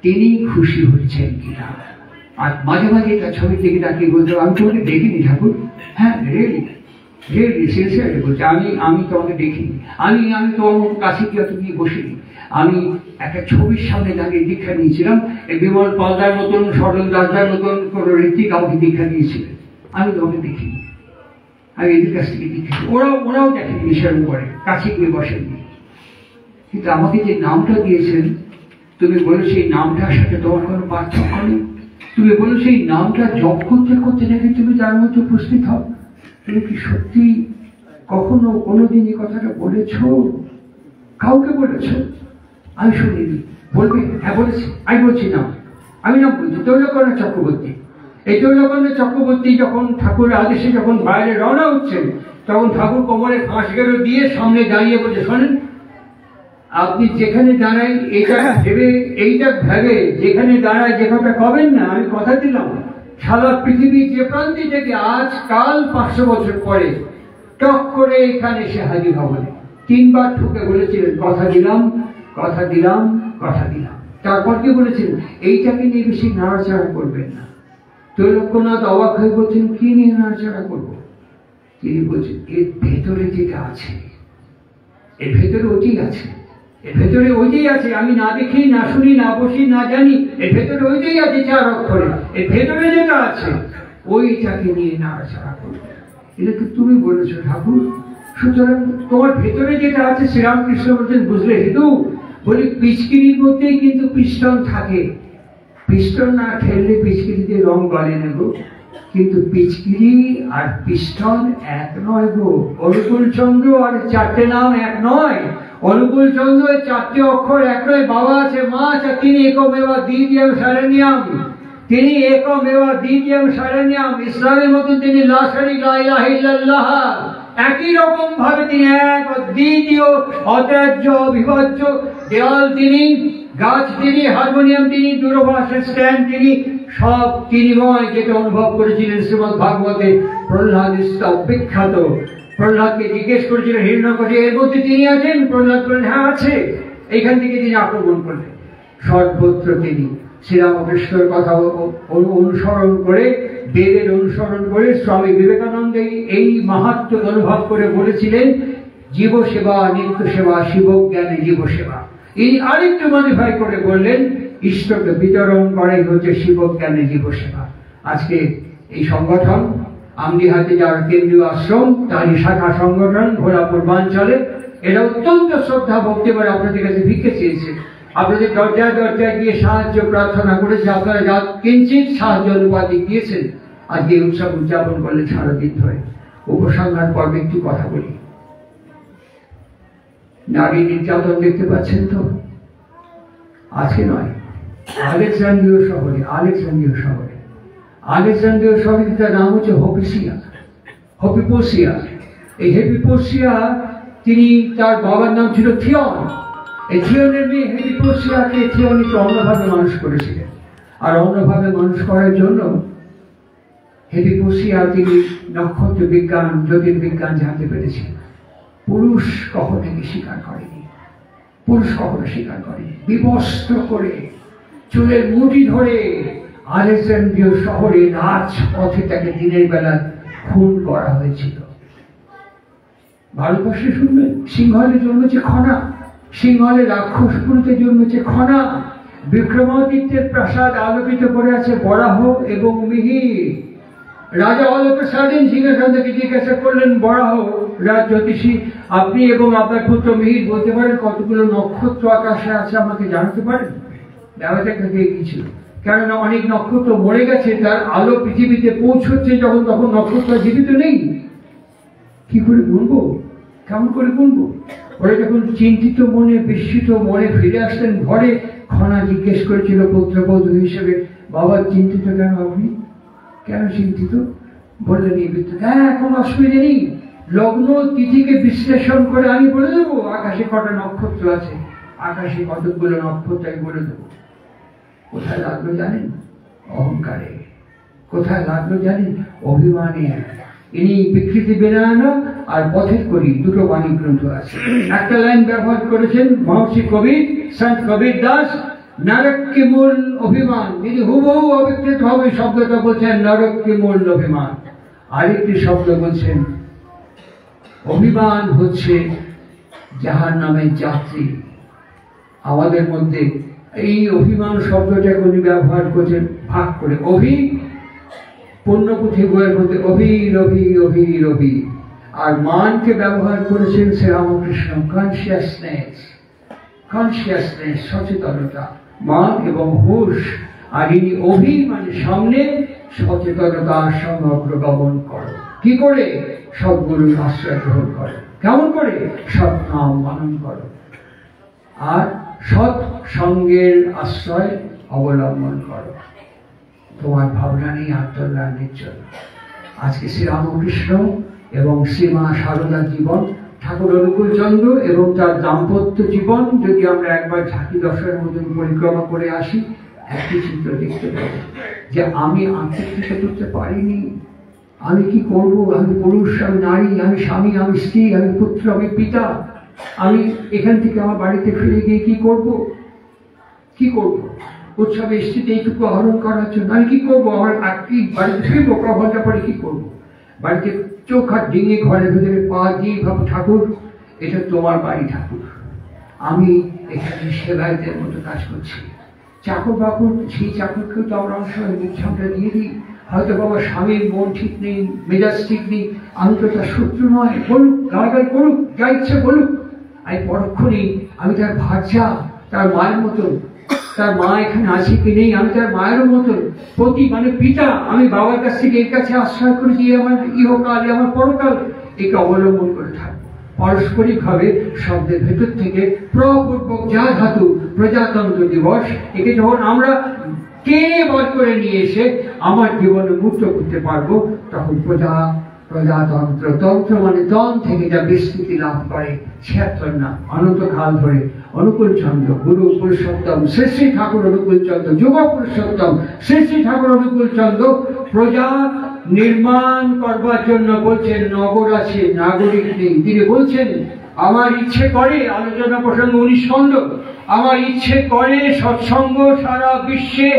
তিনি খুশি হচ্ছেন কিনা। আর মাঝে মাঝে তার ছবির দিকে তাকিয়ে বলতে, আমি তোমাকে দেখিনি ঠাকুর। হ্যাঁ রিয়েলি সিনসিয়ারলি বলছি, আমি তোমাকে দেখিনি। আমি তোমার কাছে গিয়ে বসিনি। আমি একটা ছবির সামনে দাঁড়িয়ে দীক্ষা নিয়েছিলাম। এই বিমল পলদার মতন, সরল দাসদার মতন কোন ঋত্বিক আমাকে দীক্ষা দিয়েছিলেন। আমি তোমাকে দেখিনি। আমি এদের কাছ থেকে দীক্ষা, ওরাও দেখেন বিষয়ের উপরে, কাছে গিয়ে বসেননি। কিন্তু আমাকে যে নামটা দিয়েছেন, তুমি বলো সেই নামটার সাথে তোমার কোনো পার্থক্য নেই। তুমি বলো সেই নামটা জপ করতে করতে নাকি তুমি তার মধ্যে উপস্থিত হও। তুমি কি সত্যি কখনো কোনোদিনই কথাটা বলেছ? কাউকে বলেছ? আমি শুনিনি। বলবে হ্যাঁ বলেছি, আমি বলছি না, আমি নাম বলছি তৈলকর্ণ চক্রবর্তী। এই তৈলকর্ণ চক্রবর্তী যখন ঠাকুরের আদেশে যখন বাইরে রওনা হচ্ছেন, তখন ঠাকুর কোমরে ফাঁস গেরো দিয়ে সামনে দাঁড়িয়ে বলছে, শোনেন আপনি যেখানে দাঁড়াই এইটা ভেবে যেখানে দাঁড়ায় যে কথা কবেন না, আমি কথা দিলাম সারা পৃথিবীর যে প্রান্তে থেকে আজ কাল 500 বছর পরে টক করে এখানে এসে হাজির হবেন। 3 বার ঠুকে বলেছিলেন, কথা দিলাম, কথা দিলাম, কথা দিলাম। তারপর কি বলেছিলেন? এইটাকে নিয়ে বেশি নাড়াচাড়া করবেন না। ত্রৈলোক্যনাথ অবাক হয়ে বলছেন, কি নিয়ে নাড়াচাড়া করবো? তিনি বলছেন, এর ভেতরে যেটা আছে, এর ভেতরে ওইটাই আছে, এর ভেতরে ওইটাই আছে। আমি না দেখি, না শুনি, না বসি, না জানি, এর ভেতরে ওইটাই আছে 4 অক্ষরে। এর ভেতরে যেটা আছে ওইটাকে নিয়ে নাড়াচাড়া করবে। এটা তো তুমি বলেছো ঠাকুর। সুতরাং তোমার ভেতরে যেটা আছে, শ্রীরামকৃষ্ণ বলছেন বুঝলে হিন্দু, বলি পিচকিরির মধ্যেই কিন্তু পিস্টন থাকে। পিস্টন না ঠেললে পিচকিরিতে রং গলে নেব, কিন্তু পিচকিরি আর পিস্টন এক নয় গো। অনুকূল চন্দ্র আর চারটে নাম এক নয়। অনুকূল চন্দ্র চারটে অক্ষর এক নয়। বাবা আছে, মা আছে, তিনি একমেবা দ্বিতীয়ম শরণ্যম, তিনি একমেবা দ্বিতীয়ম শরণ্যম। ইসলামের মতন তিনি লা শারিকা লা ইলাহা ইল্লাল্লাহ। একই রকম ভাবে তিনি এক, দ্বিতীয়, অত্যাজ্য, অবিভাজ্য। দেওয়াল তিনি, গাছ তিনি, হারমোনিয়াম তিনি, দূরভাষের স্ট্যান্ড তিনি, সব তিনিময়। যেটা অনুভব করেছিলেন শ্রীমদ্ ভাগবতে প্রহ্লাদ বিখ্যাত। প্রহ্লাদকে জিজ্ঞেস করেছিলেন হিরণ্যকশিপু, এর মধ্যে তিনি আছেন? প্রহ্লাদ বললেন হ্যাঁ আছে। এইখান থেকে তিনি আক্রমণ করলেন। সর্বত্র তিনি শ্রীরামকৃষ্ণের কথা অনুসরণ করে, বেদের অনুসরণ করে, স্বামী বিবেকানন্দ এই মাহাত্ম্য অনুভব করে বলেছিলেন জীব সেবা, নিত্য সেবা, শিব জ্ঞানে জীব সেবা। ইনি আরেকটু মডিফাই করে বললেন ঈশ্বরকে বিতরণ করাই হচ্ছে শিব জ্ঞানে জীব সেবা। আজকে এই সংগঠন আমদিহাতে যার কেন্দ্রীয় আশ্রম, তারই শাখা সংগঠন ভোলা পূর্বাঞ্চলে, এরা অত্যন্ত শ্রদ্ধা ভক্তি করে আপনাদের কাছে ভিক্ষে চেয়েছে। আপনাদের দরজায় দরজায় গিয়ে সাহায্য প্রার্থনা করেছে। আপনারা যা কিঞ্চিত সাহায্য অনুপাতি দিয়েছেন, আজকে এই উৎসব উদযাপন করলে সারাদিন ধরে। উপসংহার পর্বে একটু কথা বলি। নারী নির্যাতন দেখতে পাচ্ছেন তো? আজকে নয়, আলেকজান্দ্রিয় শহরে, আলেকজান্দ্রিয় শহরে তার নাম হচ্ছে হেপিপোসিয়া। এই হেপিপোসিয়া, তিনি, তার বাবার নাম ছিল থিয়ন। এই থিয়নের মেয়ে হেপিপোসিয়াকে থিয়ন একটু অন্যভাবে মানুষ করেছিলেন। আর অন্যভাবে মানুষ করার জন্য হেপিপোসিয়া তিনি নক্ষত্র বিজ্ঞান, জ্যোতির্বিজ্ঞান জানতে পেরেছিলেন। পুরুষ কখনো স্বীকার করেনি, বিবস্ত্র করে, চুলের মুঠি ধরে আলেকজান্দ্রিয় শহরে রাজপথে তাকে দিনের বেলা খুন করা হয়েছিল। ভারতবর্ষে শুনবেন সিংহলে জন্মেছে খনা, সিংহলে রাক্ষসপুরীতে জন্মেছে খনা। বিক্রমাদিত্যের প্রাসাদ আলোকিত করে আছে বরাহ এবং মিহির। রাজা অলকসাদিন সিংহাসন থেকে জিজ্ঞাসা করলেন বরাহ রাজ জ্যোতিষী, আপনি এবং আপনার পুত্র মিহির বলতে পারেন কতগুলো নক্ষত্র আকাশে আছে, আমাকে জানাতে পারেন? দেবতা থেকে গিয়েছিল, কেননা অনেক নক্ষত্র মরে গেছে, তার আলো পৃথিবীতে পৌঁছচ্ছে যখন, তখন নক্ষত্র জীবিত নেই। কি করে গুনবো, কেমন করে গুনবো? ওরা যখন চিন্তিত মনে, বিস্মিত মনে ফিরে আসলেন ঘরে, খনা জিজ্ঞেস করেছিল পুত্রবধূ হিসেবে, বাবা চিন্তিত কেন আপনি? কেন চিন্তিত? বললেন এই বিদ্যুৎ, হ্যাঁ কোনো অসুবিধা নেই, লগ্ন তিথিকে বিশ্লেষণ করে আমি বলে দেবো আকাশে কটা নক্ষত্র আছে, আকাশে কতগুলো নক্ষত্র আমি বলে দেবো। কোথায় লাগলো জানেন? অহংকারে। কোথায় লাগলো জানেন? অভিমানে। ইনি বিকৃতি বিনয়ন আর পথের করি দুটো বাণী গ্রন্থ আছে। একটা লাইন ব্যবহার করেছেন মহর্ষি কবির, সন্ত কবির দাস, নরক কি মূল অভিমান। তিনি হুবহু অবিকৃত ভাবে শব্দটা বলছেন নরক কি মূল অভিমান। আরেকটি শব্দ বলছেন অভিমান হচ্ছে জাহান্নামের যাত্রী। আমাদের মধ্যে এই অভিমান শব্দটা উনি ব্যবহার করছেন ভাগ করে। অভি, পুণ্যপুঁথি বইয়ের মধ্যে অভি রভি অভি রভি, আর মানকে ব্যবহার করেছেন শ্রীরামকৃষ্ণ কনসিয়াসনেস, সচেতনতা, মান এবং হুশ। আর ইনি অভি মানে সামনে, সচেতনতার সঙ্গে অগ্রগমন করো। কি করে? সদ্গুরুর আশ্রয় গ্রহণ করো। কেমন করে? সৎ নাম মানন করো আর সৎ সঙ্গের আশ্রয় অবলম্বন করো। তোমার ভাবনা নেই আত্মজ্ঞানের জন্য। আজকে শ্রীরামকৃষ্ণ এবং শ্রীমা সারদার জীবন, ঠাকুর অনুকূল চন্দ্র এবং তার দাম্পত্য জীবন যদি আমরা একবার ঝাঁকি দর্শনের মতন পরিক্রমা করে আসি, একটি চিত্র দেখতে পাবো যে আমি আত্মচিকিৎসা করতে পারিনি। আমি কি করব? আমি পুরুষ, আমি নারী, আমি স্বামী, আমি স্ত্রী, আমি পুত্র, আমি পিতা। আমি এখান থেকে আমার বাড়িতে ফিরে গিয়ে কি করব? উৎসবে এসেছি এইটুকু আহরণ করার জন্য। আমি কি করবো? আমার বাড়িতে ফিরবো, ক ঘন্টা পরে কি করবো? বাড়িতে চোখ হাত ডিঙে ঘরের ভিতরে পা দিয়ে ভাবো ঠাকুর এটা তোমার বাড়ি, ঠাকুর আমি এখানে সেবায়তের মতো কাজ করছি। চাকর বাকর, সেই চাকরকেও তো আমরা অনেক সময় নির্ঝামটা দিয়ে দিই। হয়তো আমার স্বামীর মন ঠিক নেই, মেজাজ ঠিক নেই, আমি তো তার শত্রু নয়, বলুক, গালাগাল করুক, যা ইচ্ছে বলুক, আমি পরক্ষণেই আমি তার ভার্যা, তার মায়ের মতন। তার মা এখানে আছে কি নেই, আমি তার মায়ের মতন পতি মানে পিতা। আমি বাবার কাছ থেকে এর কাছে আশ্রয় করেছি, আমার ইহকাল, আমার পরকাল, একে অবলম্বন করে থাকবো। পারস্পরিক ভাবে শব্দের ভেতর থেকে প্রপূর্বক যা ধাতু, প্রজাতন্ত্র দিবস, একে যখন আমরা কে বধ করে নিয়ে এসে আমার জীবনে মুক্ত করতে পারবো, তখন প্রজাতন্ত্র, তন্ত্র মানে তন থেকে যা বিস্তৃতি লাভ করে, ৭৬ না অনন্তকাল ধরে অনুকূল চন্দ্র, গুরু পুরুষোত্তম শ্রী শ্রী ঠাকুর অনুকূল চন্দ্র, যুব পুরুষোত্তম শ্রী শ্রী ঠাকুর অনুকূল চন্দ্র প্রজা নির্মাণ করবার জন্য বলছেন, নগর আছে নাগরিক নেই। তিনি বলছেন, আমার ইচ্ছে করে, আলোচনা প্রসঙ্গ ১৯ খণ্ড, আমার ইচ্ছে করে সৎসঙ্গ সারা বিশ্বে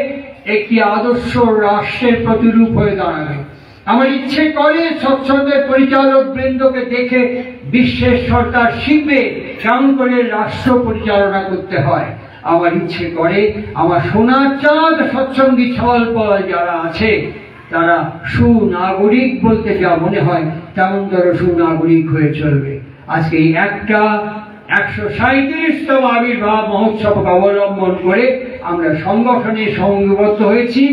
একটি আদর্শ রাষ্ট্রের প্রতিরূপ হয়ে দাঁড়াবে। আমার ইচ্ছে করে সৎসঙ্গের পরিচালক বৃন্দকে দেখে বিশ্বের সরকার শিখবে কেমন করে রাষ্ট্র পরিচালনা করতে হয়। আমার ইচ্ছে করে আমার সোনার চাঁদ সৎসঙ্গী ছল পল যারা আছে তারা সুনাগরিক বলতে যা মনে হয় তেমন ধরো সুনাগরিক হয়ে চলবে। আজকে একটা ১৩৭তম আবির্ভাব মহোৎসবকে অবলম্বন করে আমরা সংগঠনে সংঘবদ্ধ হয়েছি।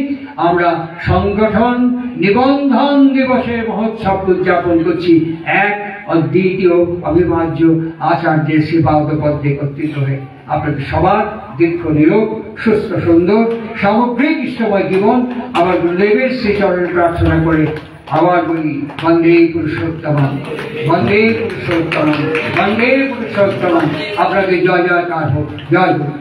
আমরা সংগঠন নিবন্ধন দিবসের মহোৎসব উদযাপন করছি, এক অদ্বিতীয় অবিভাজ্য আচার্যের সেবাপদে একত্রিত হয়ে। আপনাদের সবার দীর্ঘ নিরোগ, সুস্থ সুন্দর সামগ্রিক ইষ্টময় জীবন আমার গুরুদেবের শ্রীচরণে প্রার্থনা করে আবার বলি, বন্দে পুরুষোত্তম, বন্দে পুরুষোত্তম, বন্দে পুরুষোত্তম। আপনাকে জয় জয়কার হোক। জয় গুরু।